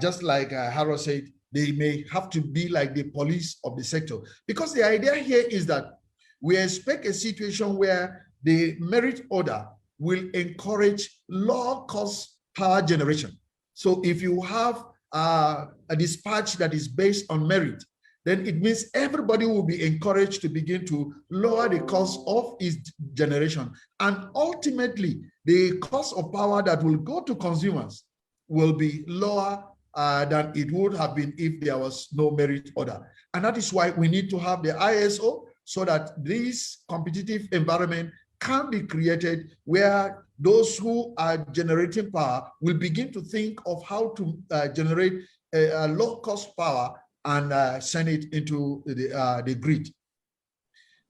Just like Harold said, they may have to be like the police of the sector. Because the idea here is that we expect a situation where the merit order will encourage low-cost power generation. So if you have a dispatch that is based on merit, then it means everybody will be encouraged to begin to lower the cost of its generation. And ultimately, the cost of power that will go to consumers will be lower than it would have been if there was no merit order. And that is why we need to have the ISO, so that this competitive environment can be created where those who are generating power will begin to think of how to generate a low-cost power and send it into the grid.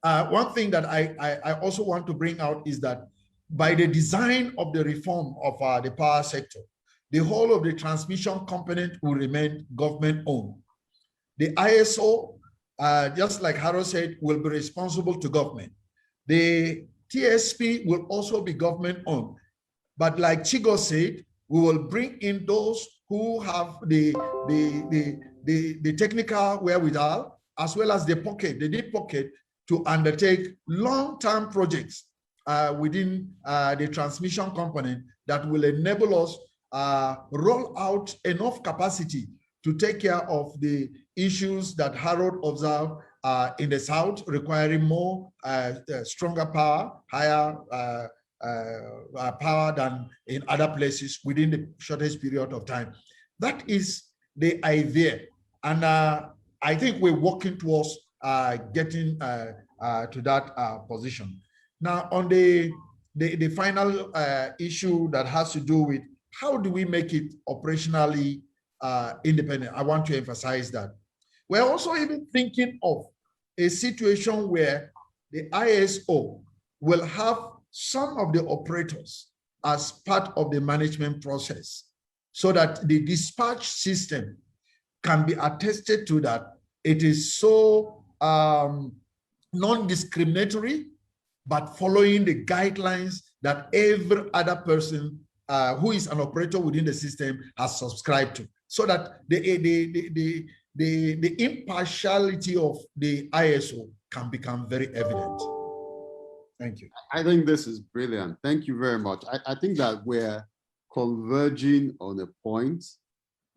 One thing that I also want to bring out is that by the design of the reform of the power sector, the whole of the transmission component will remain government-owned. The ISO, just like Harold said, will be responsible to government. The TSP will also be government-owned. But like Chigo said, we will bring in those who have the technical wherewithal, as well as the deep pocket, to undertake long-term projects within the transmission component that will enable us roll out enough capacity to take care of the issues that Harold observed in the South, requiring more stronger power, higher power than in other places within the shortest period of time. That is the idea. And I think we're working towards getting to that position. Now, on the final issue that has to do with how do we make it operationally independent, I want to emphasize that. We're also even thinking of a situation where the ISO will have some of the operators as part of the management process so that the dispatch system can be attested to that it is so non-discriminatory, but following the guidelines that every other person who is an operator within the system has subscribed to, so that the impartiality of the ISO can become very evident. Thank you. I think this is brilliant. Thank you very much. I think that we're converging on a point,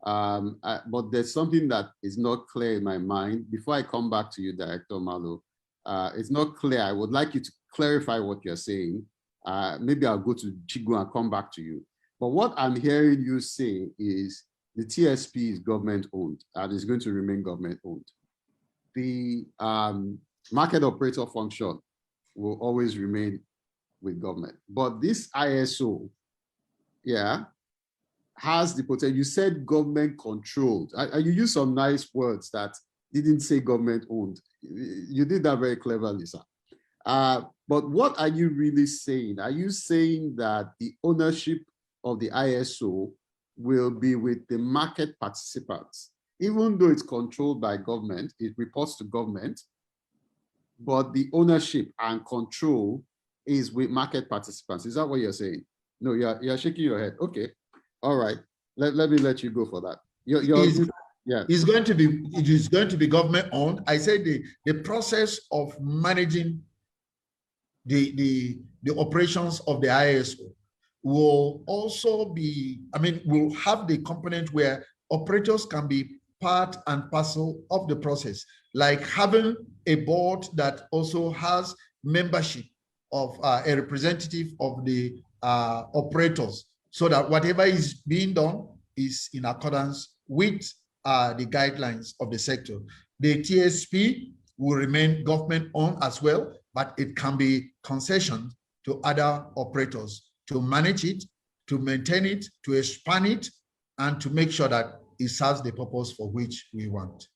but there's something that is not clear in my mind. Before I come back to you, Director Malo, it's not clear. I would like you to clarify what you're saying. Maybe I'll go to Chigo and come back to you. But what I'm hearing you say is the TSP is government owned and is going to remain government owned. The market operator function will always remain with government. But this ISO, yeah, has the potential. You said government controlled. You used some nice words that didn't say government owned. You did that very cleverly, sir. But what are you really saying? Are you saying that the ownership of the ISO will be with the market participants? Even though it's controlled by government, it reports to government, but the ownership and control is with market participants. Is that what you're saying? No, you're shaking your head. Okay, all right. Let me let you go for that. Yeah. It is going to be government owned. I said the process of managing the operations of the ISO will also be, will have the component where operators can be part and parcel of the process, like having a board that also has membership of a representative of the operators, so that whatever is being done is in accordance with the guidelines of the sector. The TSP will remain government owned as well, but it can be concessioned to other operators to manage it, to maintain it, to expand it, and to make sure that it serves the purpose for which we want.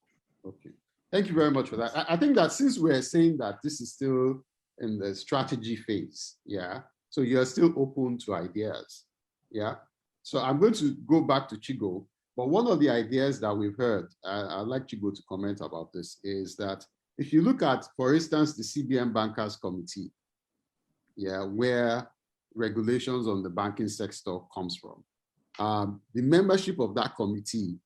Okay, thank you very much for that. I think that since we're saying that this is still in the strategy phase, yeah, so you're still open to ideas, yeah? So I'm going to go back to Chigo, but one of the ideas that we've heard, I'd like Chigo to comment about this, is that if you look at, for instance, the Cbm Bankers Committee, yeah, where regulations on the banking sector comes from, the membership of that committee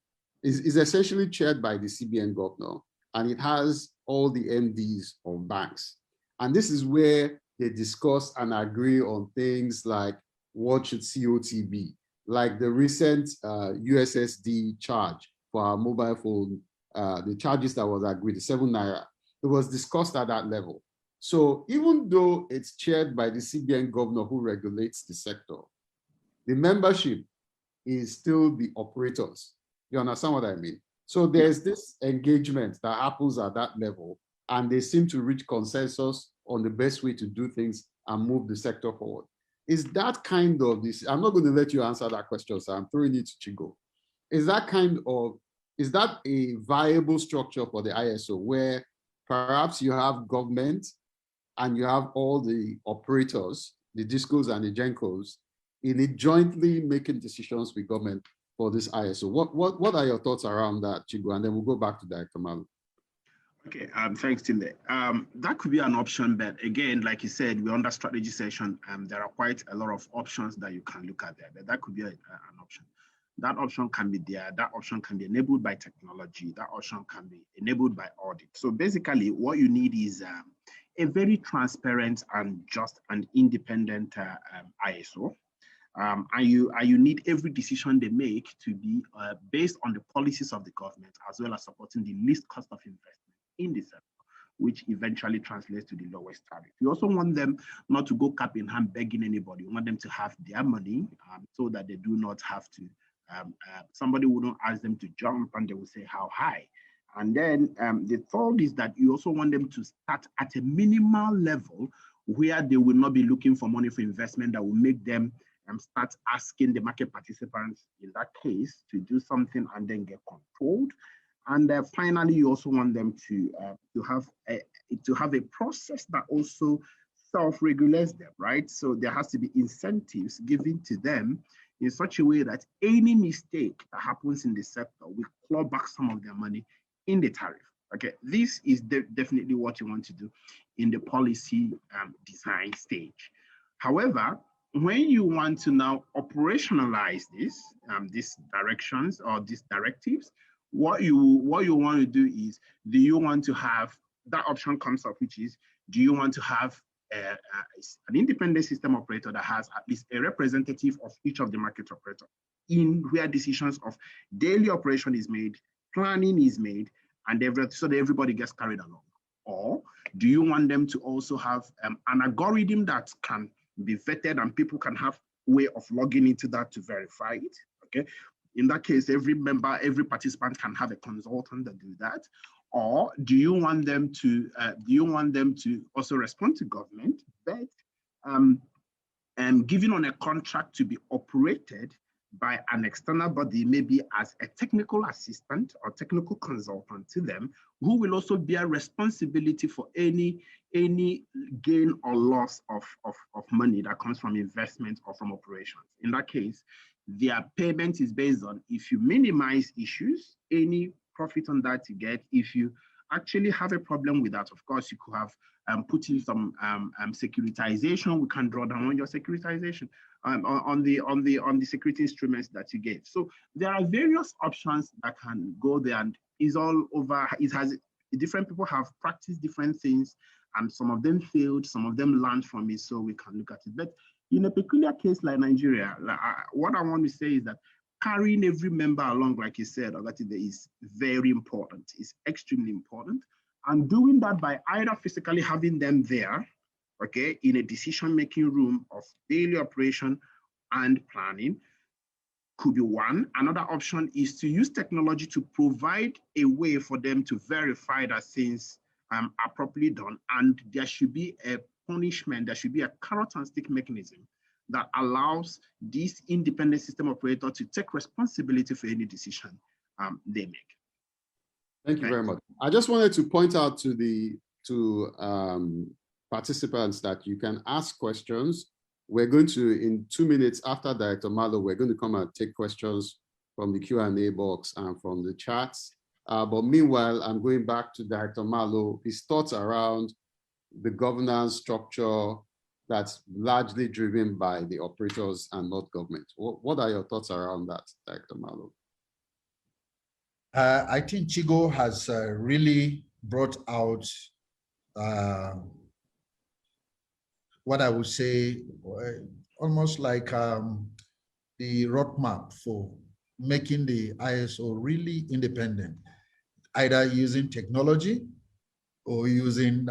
is essentially chaired by the CBN governor, and it has all the MDs of banks. And this is where they discuss and agree on things like what should COT be, like the recent USSD charge for our mobile phone, the charges that was agreed, the 7 Naira, it was discussed at that level. So even though it's chaired by the CBN governor who regulates the sector, the membership is still the operators. You understand what I mean? So there's this engagement that happens at that level, and they seem to reach consensus on the best way to do things and move the sector forward. Is that kind of this? I'm not going to let you answer that question, so I'm throwing it to Chigo. Is that a viable structure for the ISO where perhaps you have government and you have all the operators, the DISCOs and the GENCOs, in it jointly making decisions with government for this ISO? What are your thoughts around that, Chigo? And then we'll go back to Director Malu. Okay, thanks, Tilde. That could be an option, but again, like you said, we're under strategy session. There are quite a lot of options that you can look at there, but that could be an option. That option can be there. That option can be enabled by technology. That option can be enabled by audit. So basically, what you need is a very transparent and just and independent ISO. And you need every decision they make to be based on the policies of the government, as well as supporting the least cost of investment in the sector. which eventually translates to the lowest tariff. We also want them not to go cap in hand begging anybody. We want them to have their money so that they do not have to, somebody wouldn't ask them to jump and they will say how high. And then the third is that you also want them to start at a minimal level where they will not be looking for money for investment that will make them start asking the market participants in that case to do something and then get controlled. And finally, you also want them to have a process that also self-regulates them, right? So there has to be incentives given to them in such a way that any mistake that happens in the sector will claw back some of their money in the tariff. Okay, this is definitely what you want to do in the policy design stage. However, when you want to now operationalize these directions or these directives, what you want to do is, do you want to have, that option comes up, which is, do you want to have an independent system operator that has at least a representative of each of the market operators in where decisions of daily operation is made, planning is made, and so that everybody gets carried along? Or do you want them to also have an algorithm that can be vetted and people can have way of logging into that to verify it? Okay. In that case, every member, every participant can have a consultant that do that. Or do you want them to also respond to government, but given on a contract to be operated by an external body, maybe as a technical assistant or technical consultant to them, who will also bear responsibility for any gain or loss of money that comes from investment or from operations. In that case, their payment is based on, if you minimize issues, any profit on that you get. If you actually have a problem with that, of course, you could have put in some securitization. We can draw down on your securitization on the security instruments that you get. So there are various options that can go there, and is all over. It has different people have practiced different things, and some of them failed, some of them learned from it. So we can look at it. But in a peculiar case like Nigeria, what I want to say is that carrying every member along, like you said, is very important. It's extremely important. And doing that by either physically having them there, okay, in a decision-making room of daily operation and planning could be one. Another option is to use technology to provide a way for them to verify that things are properly done. And there should be a punishment, there should be a carrot and stick mechanism that allows this independent system operator to take responsibility for any decision they make. Thank you very much. I just wanted to point out to the participants that you can ask questions. We're going to, in 2 minutes after Director Malo, we're going to come and take questions from the Q&A box and from the chats. But meanwhile, I'm going back to Director Malo, his thoughts around the governance structure that's largely driven by the operators and not government. What are your thoughts around that, Director Malo? I think Chigo has really brought out what I would say almost like the roadmap for making the ISO really independent, either using technology or using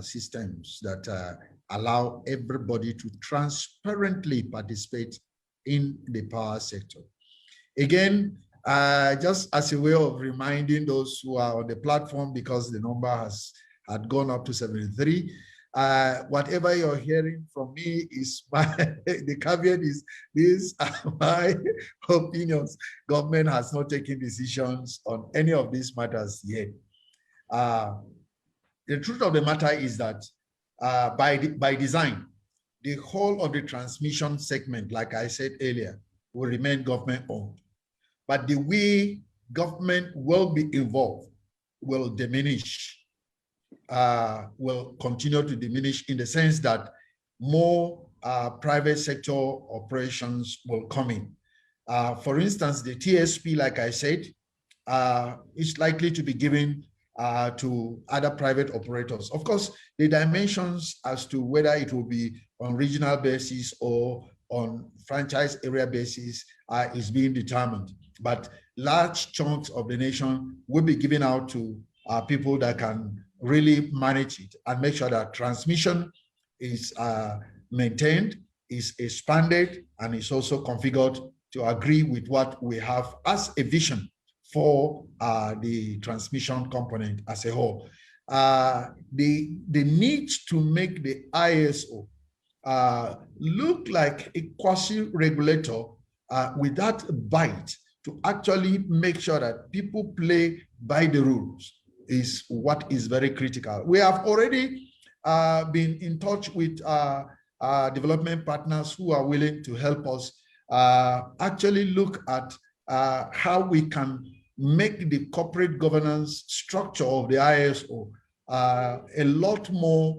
systems that allow everybody to transparently participate in the power sector. Again, just as a way of reminding those who are on the platform, because the number had gone up to 73, whatever you're hearing from me is the caveat is these are my opinions. Government has not taken decisions on any of these matters yet. The truth of the matter is that by design, the whole of the transmission segment, like I said earlier, will remain government owned. But the way government will be involved will diminish, will continue to diminish in the sense that more private sector operations will come in. For instance, the TSP, like I said, is likely to be given to other private operators. Of course, the dimensions as to whether it will be on regional basis or on franchise area basis is being determined. But large chunks of the nation will be given out to people that can really manage it and make sure that transmission is maintained, is expanded, and is also configured to agree with what we have as a vision for the transmission component as a whole. The need to make the ISO look like a quasi-regulator with that bite to actually make sure that people play by the rules is what is very critical. We have already been in touch with development partners who are willing to help us actually look at how we can make the corporate governance structure of the ISO a lot more,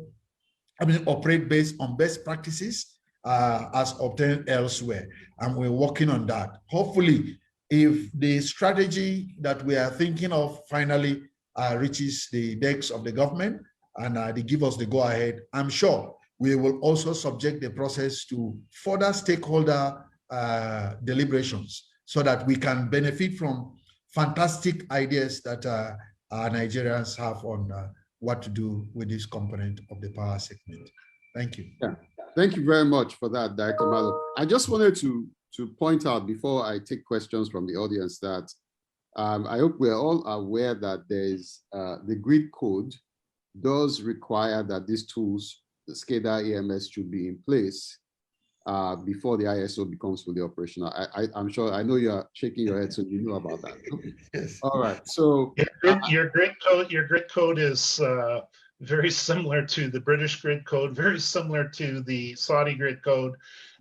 operate based on best practices as obtained elsewhere. And we're working on that. Hopefully, if the strategy that we are thinking of finally reaches the decks of the government and they give us the go-ahead, I'm sure we will also subject the process to further stakeholder deliberations so that we can benefit from fantastic ideas that our Nigerians have on what to do with this component of the power segment. Thank you. Yeah. Thank you very much for that, Director Malo. I just wanted to point out before I take questions from the audience that I hope we're all aware that there's the grid code does require that these tools, the SCADA EMS, should be in place before the ISO becomes fully operational. I'm sure, I know you are shaking your head, so you know about that. Yes. All right, so. Your grid code is very similar to the British grid code, very similar to the Saudi grid code,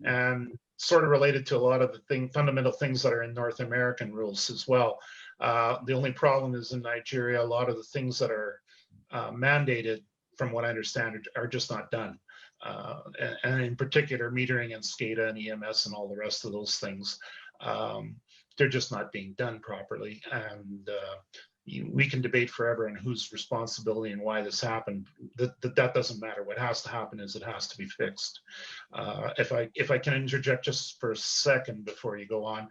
and sort of related to a lot of the fundamental things that are in North American rules as well. The only problem is in Nigeria, a lot of the things that are mandated, from what I understand, are just not done. And in particular, metering and SCADA and EMS and all the rest of those things, they're just not being done properly. And we can debate forever on whose responsibility and why this happened. That doesn't matter. What has to happen is it has to be fixed. If I can interject just for a second before you go on,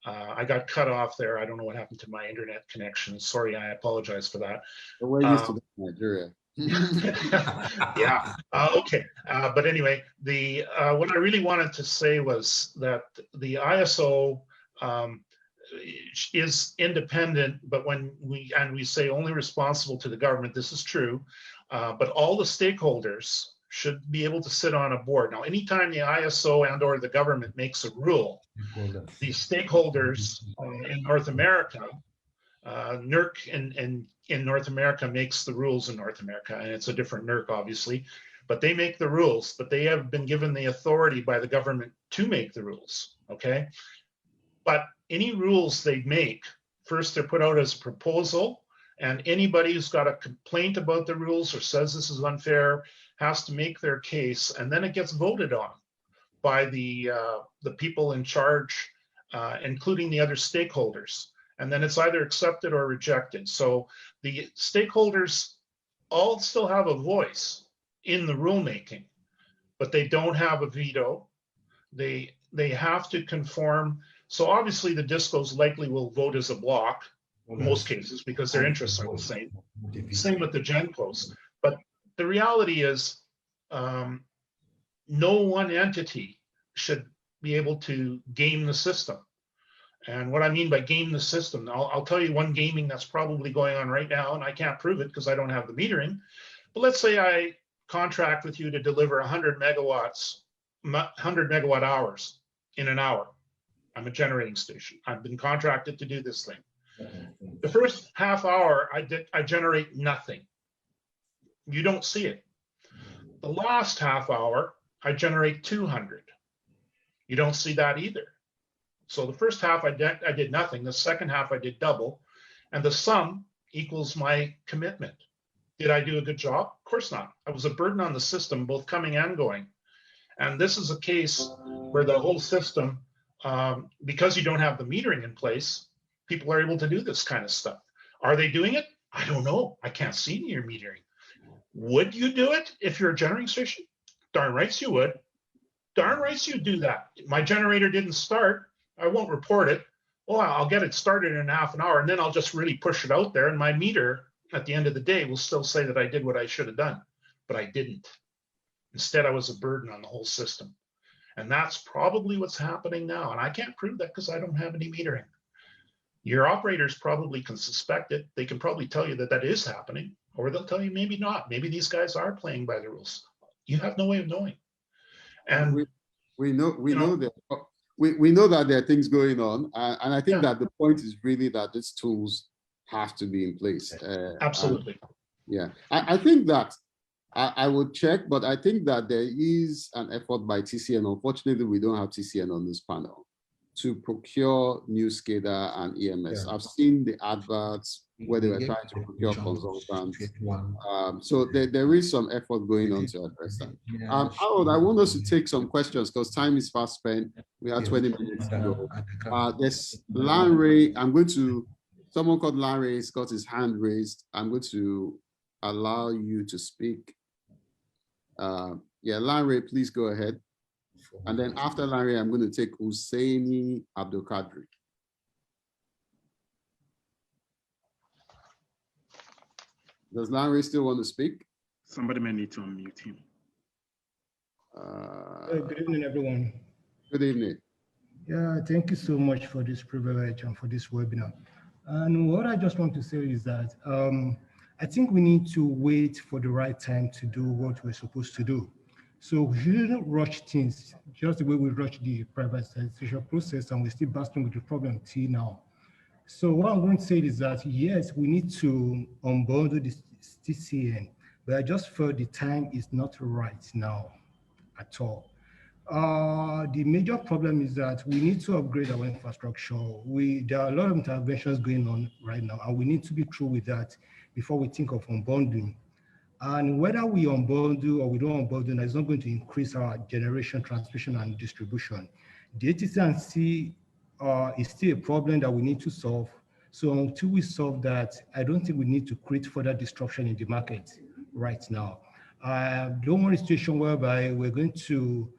I got cut off there. I don't know what happened to my internet connection. Sorry, I apologize for that. We're used to Nigeria. Yeah. Okay. But anyway, what I really wanted to say was that the ISO is independent, but when we say only responsible to the government, this is true, but all the stakeholders should be able to sit on a board. Now, anytime the ISO and or the government makes a rule, the stakeholders in North America, NERC in North America makes the rules in North America, and it's a different NERC, obviously, but they make the rules, but they have been given the authority by the government to make the rules, okay? But any rules they make, first they're put out as a proposal, and anybody who's got a complaint about the rules or says this is unfair has to make their case, and then it gets voted on by the people in charge, including the other stakeholders. And then it's either accepted or rejected. So the stakeholders all still have a voice in the rulemaking, but they don't have a veto. They have to conform. So obviously the DISCOs likely will vote as a block in most cases because their interests are the same. Same with the GENCOs. But the reality is no one entity should be able to game the system. And what I mean by game the system, I'll tell you one gaming that's probably going on right now, and I can't prove it because I don't have the metering. But let's say I contract with you to deliver 100 megawatt hours in an hour. I'm a generating station. I've been contracted to do this thing. The first half hour, I generate nothing. You don't see it. The last half hour, I generate 200. You don't see that either. So the first half I did nothing. The second half I did double, and the sum equals my commitment. Did I do a good job? Of course not. I was a burden on the system, both coming and going. And this is a case where the whole system, because you don't have the metering in place, people are able to do this kind of stuff. Are they doing it? I don't know. I can't see your metering. Would you do it if you're a generating station? Darn rights you would. Darn rights you do that. My generator didn't start. I won't report it. Well, I'll get it started in half an hour, and then I'll just really push it out there, and my meter at the end of the day will still say that I did what I should have done, but I didn't. Instead, I was a burden on the whole system. And that's probably what's happening now. And I can't prove that because I don't have any metering. Your operators probably can suspect it. They can probably tell you that that is happening, or they'll tell you maybe not. Maybe these guys are playing by the rules. You have no way of knowing. And we know that there are things going on, and I think that the point is really that these tools have to be in place. Absolutely. I think that I would check, but I think that there is an effort by TCN. Unfortunately, we don't have TCN on this panel to procure new SCADA and EMS. I've seen the adverts where they were trying to procure consultants. So there is some effort going on to address that. Harold, I want us to take some questions because time is fast spent. We have 20 minutes to go. There's Lanre. Someone called Lanre has got his hand raised. I'm going to allow you to speak. Lanre, please go ahead. And then after Larry, I'm going to take Hussaini Abdul Qadri. Does Larry still want to speak? Somebody may need to unmute him. Good evening, everyone. Good evening. Yeah, thank you so much for this privilege and for this webinar. And what I just want to say is that I think we need to wait for the right time to do what we're supposed to do. So we shouldn't rush things just the way we rush the privatization process, and we're still battling with the problem till now. So what I'm going to say is that, yes, we need to unbundle the TCN, but I just felt the time is not right now at all. The major problem is that we need to upgrade our infrastructure. There are a lot of interventions going on right now, and we need to be through with that before we think of unbundling. And whether we unbundle or we don't unbundle, it's not going to increase our generation, transmission, and distribution. The ATC&C is still a problem that we need to solve. So until we solve that, I don't think we need to create further disruption in the market right now. I don't want a situation whereby we're going to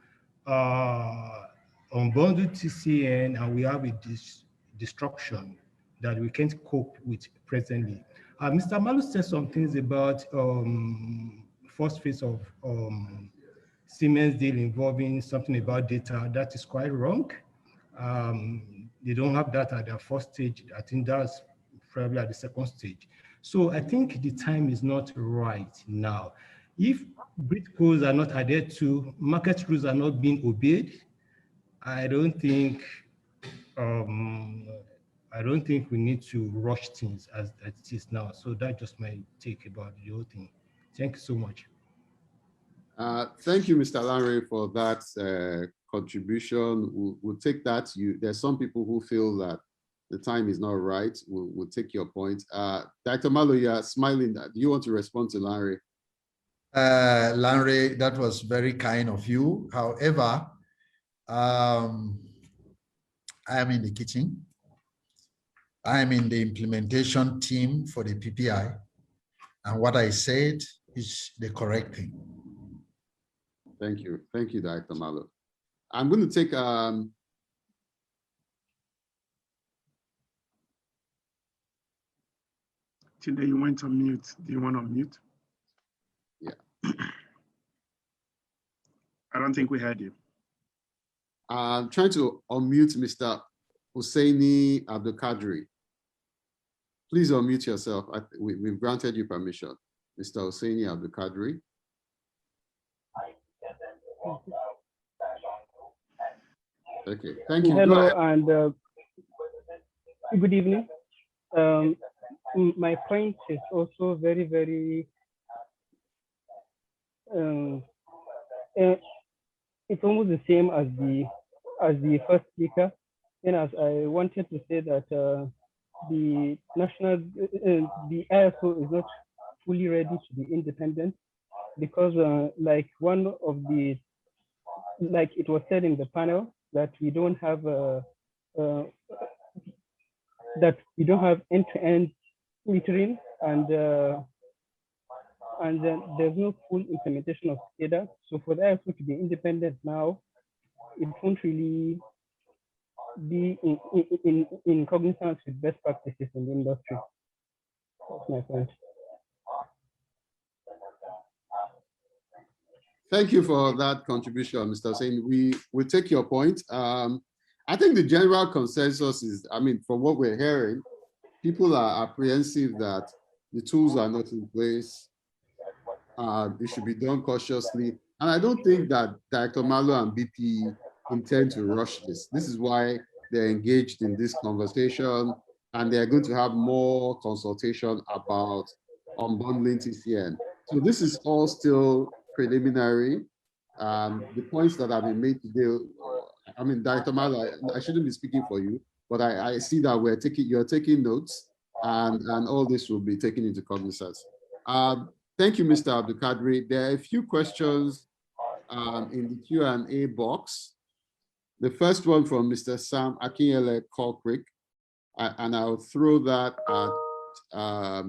unbundle TCN and we have a disruption that we can't cope with presently. Mr. Malu said some things about first phase of Siemens deal involving something about data. That is quite wrong. They don't have that at their first stage. I think that's probably at the second stage. So I think the time is not right now. If grid codes are not adhered to, market rules are not being obeyed, I don't think we need to rush things as it is now. So that's just my take about the whole thing. Thank you so much. Thank you, Mr. Larry, for that contribution. We'll take that. There's some people who feel that the time is not right. We'll take your point. Dr. Malo, you're smiling. Do you want to respond to Larry? Larry, that was very kind of you. However, I am in the kitchen. I am in the implementation team for the PPI, and what I said is the correct thing. Thank you, Dr. Malo. I'm going to take Today you went on mute. Do you want to unmute? Yeah. I don't think we heard you. I'm trying to unmute Mr. Hussaini Abdul Qadri. Please unmute yourself. We've granted you permission. Mr. Hussaini Abdul Qadri. Okay, thank you. Hello, and good evening. My point is also very, very, it's almost the same as the first speaker. And as I wanted to say that the ISO is not fully ready to be independent because like it was said in the panel that we don't have end-to-end metering and then there's no full implementation of SCADA. So for the ISO to be independent now, it won't really be in cognizance with best practices in the industry. That's my point. Thank you for that contribution, Mr. Hussein. We take your point. I think the general consensus is, I mean, from what we're hearing, people are apprehensive that the tools are not in place. It should be done cautiously. And I don't think that Director Malo and BP intend to rush this. This is why they're engaged in this conversation, and they're going to have more consultation about unbundling TCN. So this is all still preliminary. The points that have been made today, I mean, Director Malo, I shouldn't be speaking for you, but I see that you're taking notes, and all this will be taken into cognizance. Thank you, Mr. Abdulkadri. There are a few questions in the Q&A box. The first one from Mr. Sam Akinyele Colquick, and I'll throw that at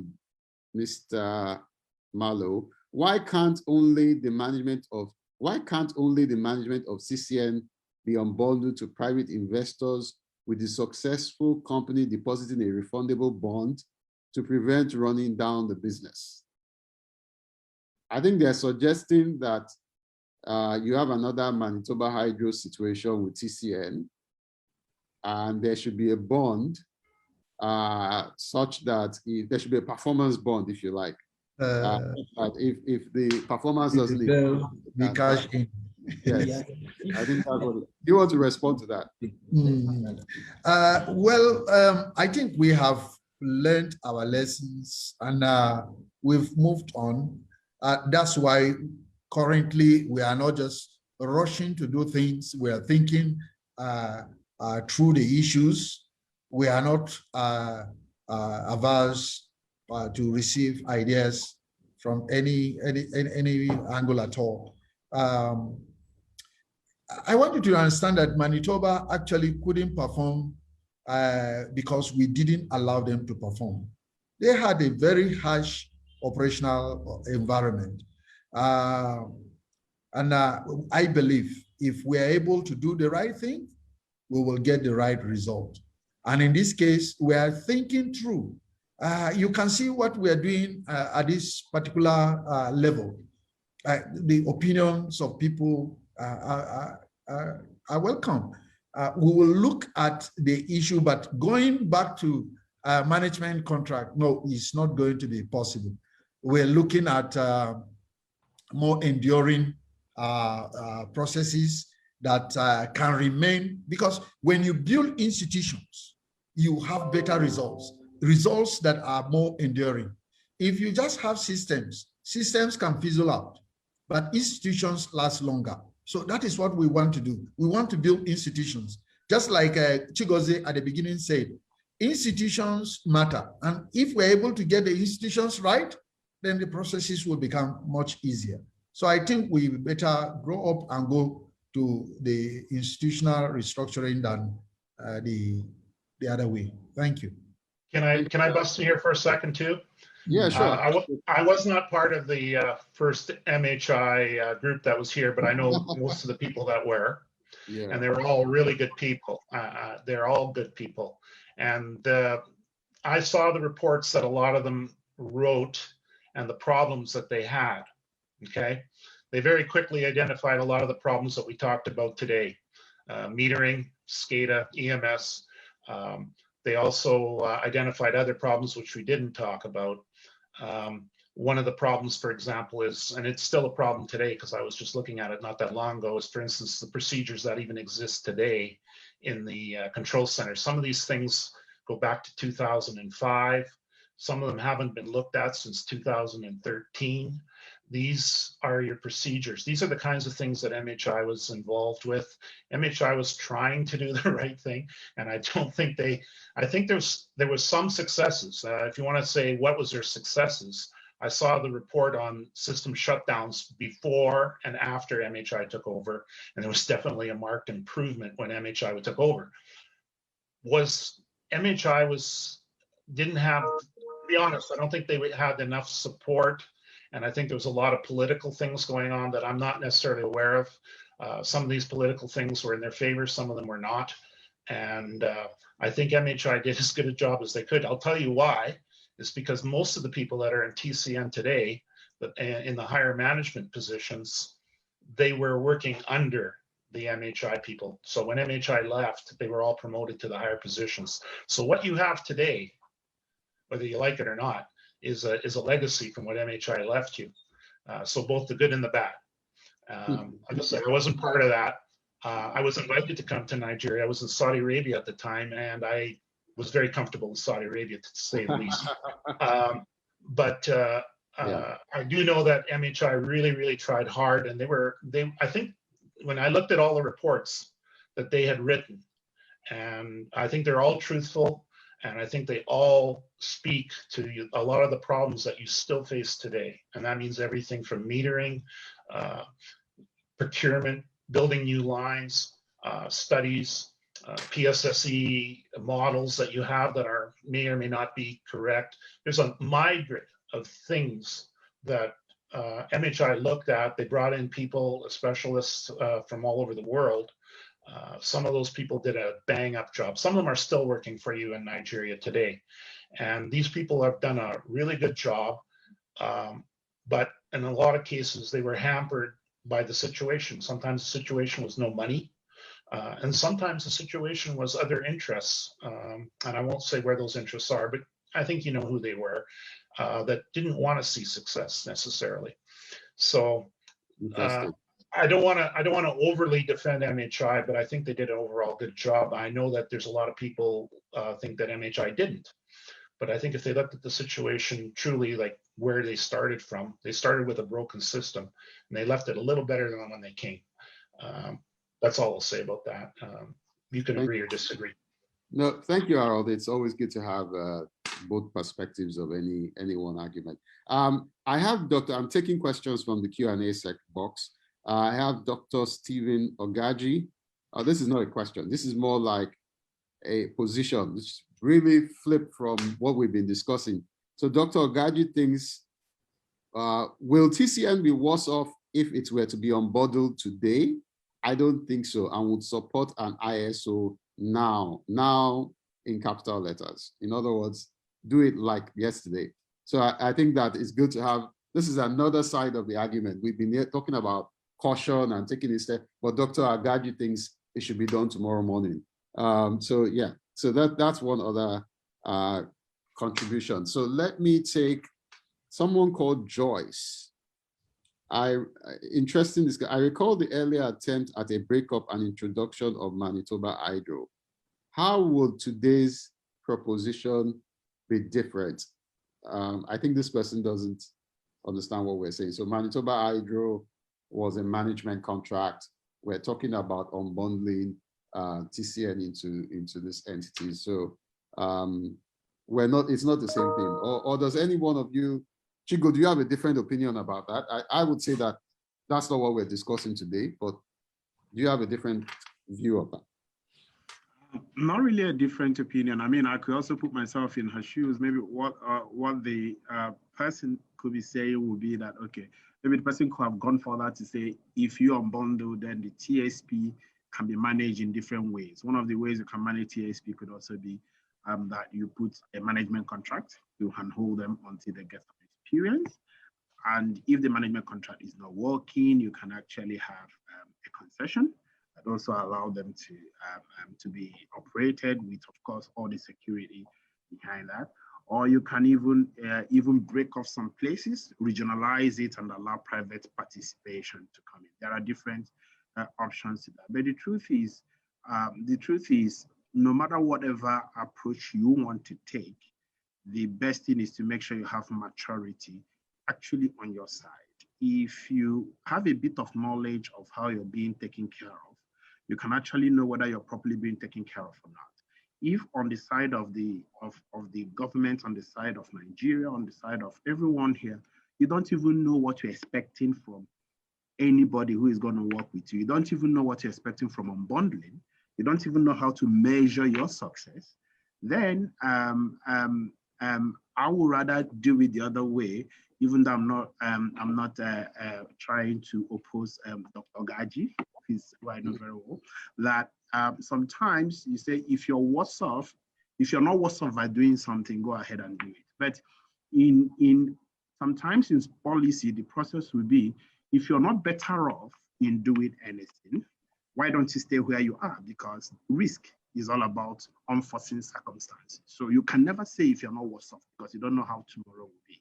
Mr. Malo. Why can't only the management of CCN be unbundled to private investors with the successful company depositing a refundable bond to prevent running down the business? I think they're suggesting that you have another Manitoba Hydro situation with TCN, and there should be a bond such that there should be a performance bond, if you like. If the performance doesn't be cash in. Yes, I think that's what. Do you want to respond to that? I think we have learned our lessons, and we've moved on. That's why currently we are not just rushing to do things. We are thinking through the issues. We are not averse to receive ideas from any angle at all. I want you to understand that Manitoba actually couldn't perform because we didn't allow them to perform. They had a very harsh operational environment. And I believe if we are able to do the right thing, we will get the right result. And in this case, we are thinking through. You can see what we are doing at this particular level. The opinions of people are welcome. We will look at the issue, but going back to management contract, no, it's not going to be possible. We're looking at more enduring processes that can remain, because when you build institutions, you have better results that are more enduring. If you just have systems can fizzle out, but institutions last longer. So that is what we want to do. We want to build institutions. Just like Chigozie at the beginning said, institutions matter. And if we're able to get the institutions right, then the processes will become much easier. So I think we better grow up and go to the institutional restructuring than the other way. Thank you. Can I bust in here for a second too? Yeah, sure. I was not part of the first MHI group that was here, but I know most of the people that were. Yeah. And they were all really good people. They're all good people. And I saw the reports that a lot of them wrote and the problems that they had, okay? They very quickly identified a lot of the problems that we talked about today. Metering, SCADA, EMS. They also identified other problems which we didn't talk about. One of the problems, for example, is, and it's still a problem today because I was just looking at it not that long ago, is, for instance, the procedures that even exist today in the control center. Some of these things go back to 2005. Some of them haven't been looked at since 2013. These are your procedures. These are the kinds of things that MHI was involved with. MHI was trying to do the right thing, and I don't think I think there was some successes. If you want to say what was their successes, I saw the report on system shutdowns before and after MHI took over, and there was definitely a marked improvement when MHI took over. MHI didn't have, to be honest, I don't think they had enough support. And I think there was a lot of political things going on that I'm not necessarily aware of. Some of these political things were in their favor, some of them were not. And I think MHI did as good a job as they could. I'll tell you why. It's because most of the people that are in TCN today, in the higher management positions, they were working under the MHI people. So when MHI left, they were all promoted to the higher positions. So what you have today, whether you like it or not, is a legacy from what MHI left you. So both the good and the bad. Like I said, I wasn't part of that. I was invited to come to Nigeria. I was in Saudi Arabia at the time, and I was very comfortable in Saudi Arabia, to say the least. I do know that MHI really, really tried hard, and I think when I looked at all the reports that they had written, and I think they're all truthful, and I think they all speak to a lot of the problems that you still face today. And that means everything from metering, procurement, building new lines, studies, PSSE models that you have that may or may not be correct. There's a migrate of things that MHI looked at. They brought in people, specialists from all over the world. Some of those people did a bang up job. Some of them are still working for you in Nigeria today. And these people have done a really good job. But in a lot of cases, they were hampered by the situation. Sometimes the situation was no money. And sometimes the situation was other interests. And I won't say where those interests are, but I think you know who they were, that didn't want to see success necessarily. So I don't want to overly defend MHI, but I think they did an overall good job. I know that there's a lot of people think that MHI didn't, but I think if they looked at the situation truly, like where they started from, they started with a broken system, and they left it a little better than when they came. That's all I'll say about that. You can agree or disagree. No, thank you, Harold. It's always good to have both perspectives of any one argument. I'm taking questions from the Q&A box. I have Dr. Stephen Ogaji. This is not a question. This is more like a position, which really flipped from what we've been discussing. So Dr. Ogaji thinks, will TCN be worse off if it were to be unbundled today? I don't think so, and would support an ISO now in capital letters. In other words, do it like yesterday. So I think that it's good to have, this is another side of the argument. We've been here talking about caution and taking a step, but Dr. Ogaji thinks it should be done tomorrow morning. So that's one other contribution. So let me take someone called Joyce. Interesting this. I recall the earlier attempt at a breakup and introduction of Manitoba Hydro. How will today's proposition be different? I think this person doesn't understand what we're saying. So Manitoba Hydro was a management contract. We're talking about unbundling TCN into this entity. So it's not the same thing. Or does any one of you, Chigo, do you have a different opinion about that? I would say that that's not what we're discussing today, but do you have a different view of that? Not really a different opinion. I mean, I could also put myself in her shoes. Maybe what the person could be saying would be that, okay, maybe the person could have gone further to say, if you unbundle, then the TSP can be managed in different ways. One of the ways you can manage TSP could also be that you put a management contract, you can hold them until they get some experience. And if the management contract is not working, you can actually have a concession that also allow them to be operated with, of course, all the security behind that. Or you can even break off some places, regionalize it, and allow private participation to come in. There are different options to that. But the truth is, no matter whatever approach you want to take, the best thing is to make sure you have maturity actually on your side. If you have a bit of knowledge of how you're being taken care of, you can actually know whether you're properly being taken care of or not. If on the side of the government, on the side of Nigeria, on the side of everyone here, you don't even know what you're expecting from anybody who is going to work with you. You don't even know what you're expecting from unbundling. You don't even know how to measure your success. Then I would rather do it the other way, even though I'm not trying to oppose Dr. Ogaji, who I know very well, that sometimes you say, if you're not worse off by doing something, go ahead and do it. But sometimes in policy, the process will be, if you're not better off in doing anything, why don't you stay where you are? Because risk is all about unforeseen circumstances. So you can never say if you're not worse off because you don't know how tomorrow will be.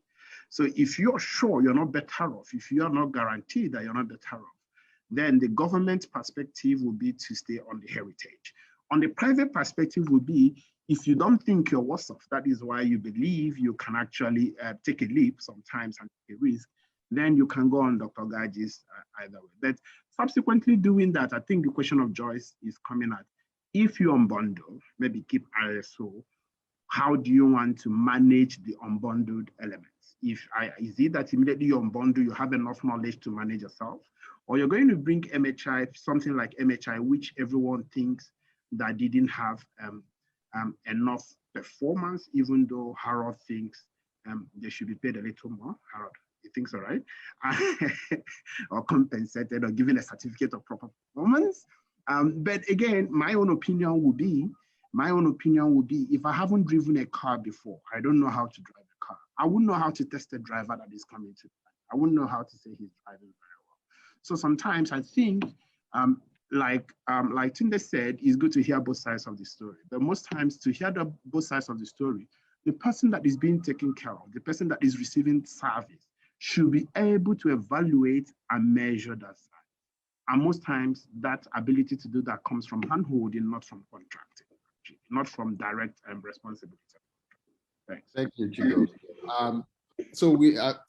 So if you're sure you're not better off, if you're not guaranteed that you're not better off, then the government perspective will be to stay on the heritage. On the private perspective will be, if you don't think you're worse off, that is why you believe you can actually take a leap sometimes and take a risk, then you can go on Dr. Gaji's either way. But subsequently doing that, I think the question of choice is coming at, if you unbundle, maybe keep ISO, how do you want to manage the unbundled elements? Is it that immediately you unbundle, you have enough knowledge to manage yourself? Or you're going to bring MHI, something like MHI, which everyone thinks that didn't have enough performance, even though Harold thinks they should be paid a little more. Harold, you think so, right? Or compensated or given a certificate of proper performance. But again, my own opinion would be, if I haven't driven a car before, I don't know how to drive a car. I wouldn't know how to test a driver that is coming to drive. I wouldn't know how to say he's driving very well. So sometimes I think, like Tunde said, it's good to hear both sides of the story. But most times to hear both sides of the story, the person that is being taken care of, the person that is receiving service, should be able to evaluate and measure that service. And most times that ability to do that comes from handholding, not from contracting, not from direct responsibility. Thanks. Thank you, Chigo. So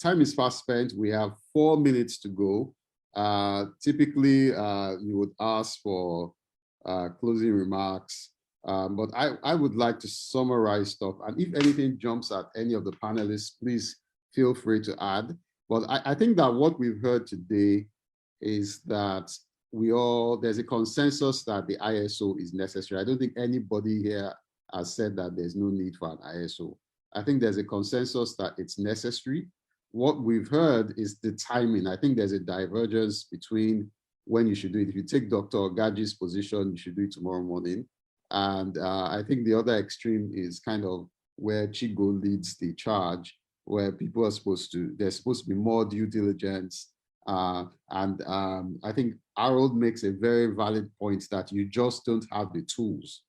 time is fast spent. We have 4 minutes to go. Typically, you would ask for closing remarks, but I would like to summarize stuff. And if anything jumps at any of the panelists, please feel free to add. But I think that what we've heard today is that there's a consensus that the ISO is necessary. I don't think anybody here has said that there's no need for an ISO. I think there's a consensus that it's necessary. What we've heard is the timing. I think there's a divergence between when you should do it. If you take Dr. Gaji's position, you should do it tomorrow morning. And I think the other extreme is kind of where Chigo leads the charge, where people are there's supposed to be more due diligence. I think Harold makes a very valid point that you just don't have the tools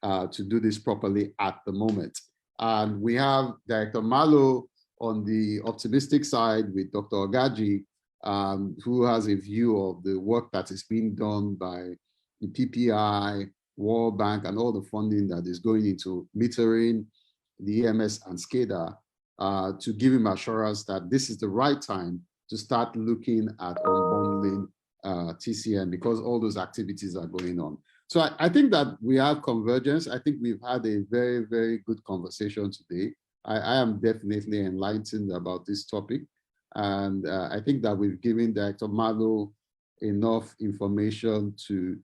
to do this properly at the moment. And we have Director Malo on the optimistic side with Dr. Gaji, who has a view of the work that is being done by the PPI, World Bank, and all the funding that is going into metering, the EMS and SCADA, to give him assurance that this is the right time to start looking at unbundling TCN, because all those activities are going on. So I think that we have convergence. I think we've had a very, very good conversation today. I am definitely enlightened about this topic. And I think that we've given Director Malo enough information to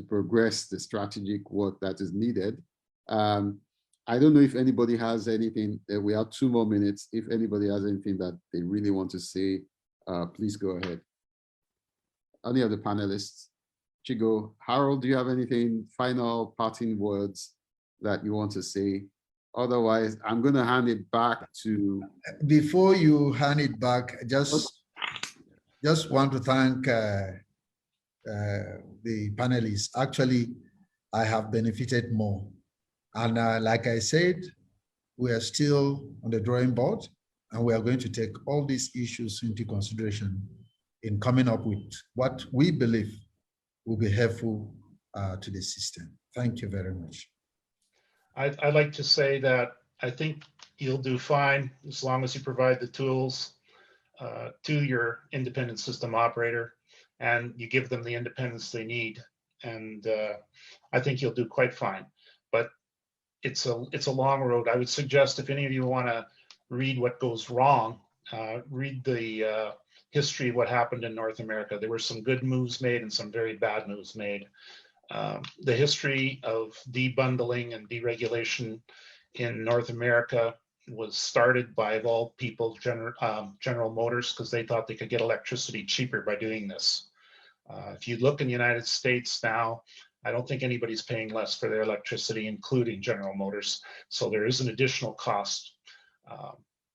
progress the strategic work that is needed. I don't know if anybody has anything. We have 2 more minutes. If anybody has anything that they really want to say, please go ahead. Any of the panelists? Chigo, Harold, do you have anything, final parting words that you want to say? Otherwise, I'm going to hand it back to... Before you hand it back, just want to thank the panelists. Actually, I have benefited more. And like I said, we are still on the drawing board, and we are going to take all these issues into consideration in coming up with what we believe will be helpful to the system. Thank you very much. I'd like to say that I think you'll do fine as long as you provide the tools to your independent system operator and you give them the independence they need. And I think you'll do quite fine. But it's a long road. I would suggest if any of you want to read what goes wrong, read the history of what happened in North America. There were some good moves made and some very bad moves made. The history of debundling and deregulation in North America was started by, of all people, General Motors, because they thought they could get electricity cheaper by doing this. If you look in the United States now, I don't think anybody's paying less for their electricity, including General Motors. So there is an additional cost.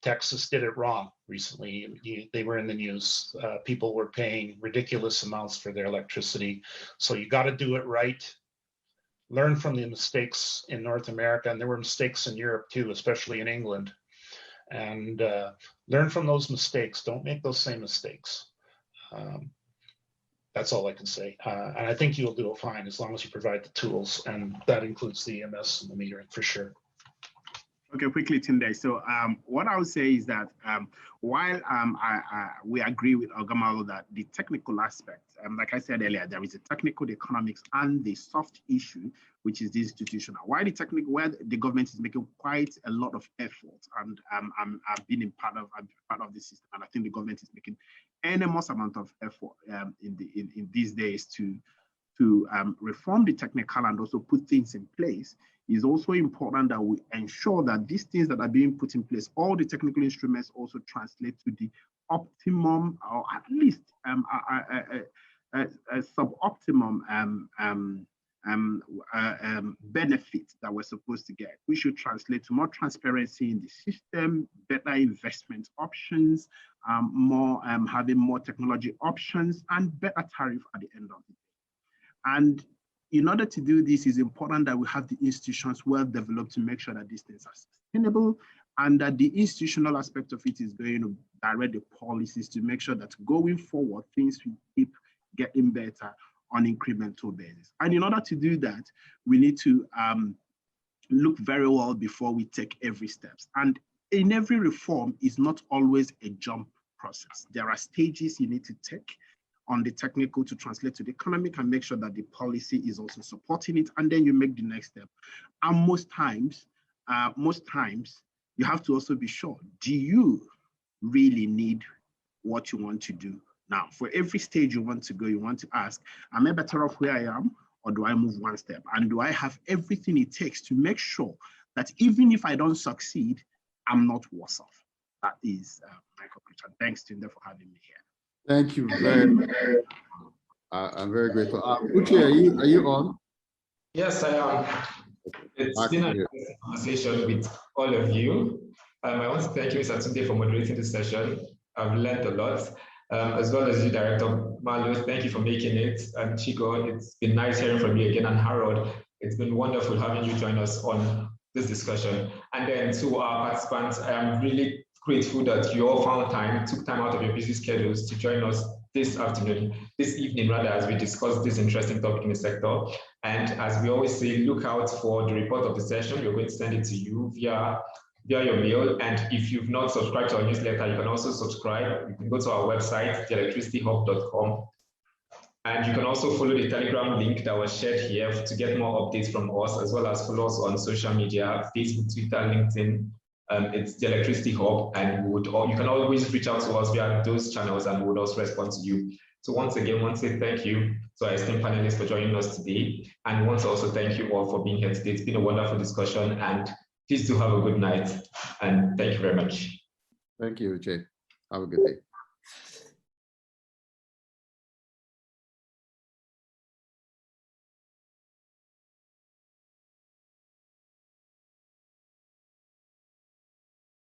Texas did it wrong recently. They were in the news. People were paying ridiculous amounts for their electricity. So you got to do it right. Learn from the mistakes in North America, and there were mistakes in Europe too, especially in England. And learn from those mistakes. Don't make those same mistakes. That's all I can say. And I think you'll do fine as long as you provide the tools, and that includes the EMS and the metering for sure. Okay, quickly, Tunde. So what I would say is that while we agree with Ogamalo that the technical aspect, like I said earlier, there is a technical, the economics, and the soft issue, which is the institutional. Why the technical, where the government is making quite a lot of effort, and I've been part of this system, and I think the government is making enormous amount of effort in these days to reform the technical and also put things in place. Is also important that we ensure that these things that are being put in place, all the technical instruments also translate to the optimum, or at least a sub-optimum benefit that we're supposed to get. We should translate to more transparency in the system, better investment options, having more technology options, and better tariff at the end of the day. And in order to do this, it's important that we have the institutions well developed to make sure that these things are sustainable, and that the institutional aspect of it is going to direct the policies to make sure that going forward, things will keep getting better on incremental basis. And in order to do that, we need to look very well before we take every steps. And in every reform is not always a jump process. There are stages you need to take on the technical to translate to the economic and make sure that the policy is also supporting it, and then you make the next step. And most times, you have to also be sure, do you really need what you want to do now? For every stage you want to go, you want to ask, am I better off where I am, or do I move one step? And do I have everything it takes to make sure that even if I don't succeed, I'm not worse off? That is my conclusion. Thanks, Tunde, for having me here. Thank you very much. I'm very grateful. Uche, are you on? Yes, I am. It's been a interesting conversation with all of you. I want to thank you, Mr. Tunde, for moderating this session. I've learned a lot, as well as you, Director Malo. Thank you for making it. And Chico, it's been nice hearing from you again. And Harold, it's been wonderful having you join us on this discussion. And then to our participants, I am really grateful that you all took time out of your busy schedules to join us this evening rather, as we discuss this interesting topic in the sector. And as we always say, look out for the report of the session. We're going to send it to you via your mail. And if you've not subscribed to our newsletter, you can also subscribe. You can go to our website, theelectricityhub.com. And you can also follow the Telegram link that was shared here to get more updates from us, as well as follow us on social media, Facebook, Twitter, LinkedIn. It's the Electricity Hub, and you can always reach out to us via those channels, and we would also respond to you. So once again, I want to say thank you to our esteemed panelists for joining us today, and I want to also thank you all for being here today. It's been a wonderful discussion, and please do have a good night, and thank you very much. Thank you, Uche. Have a good day.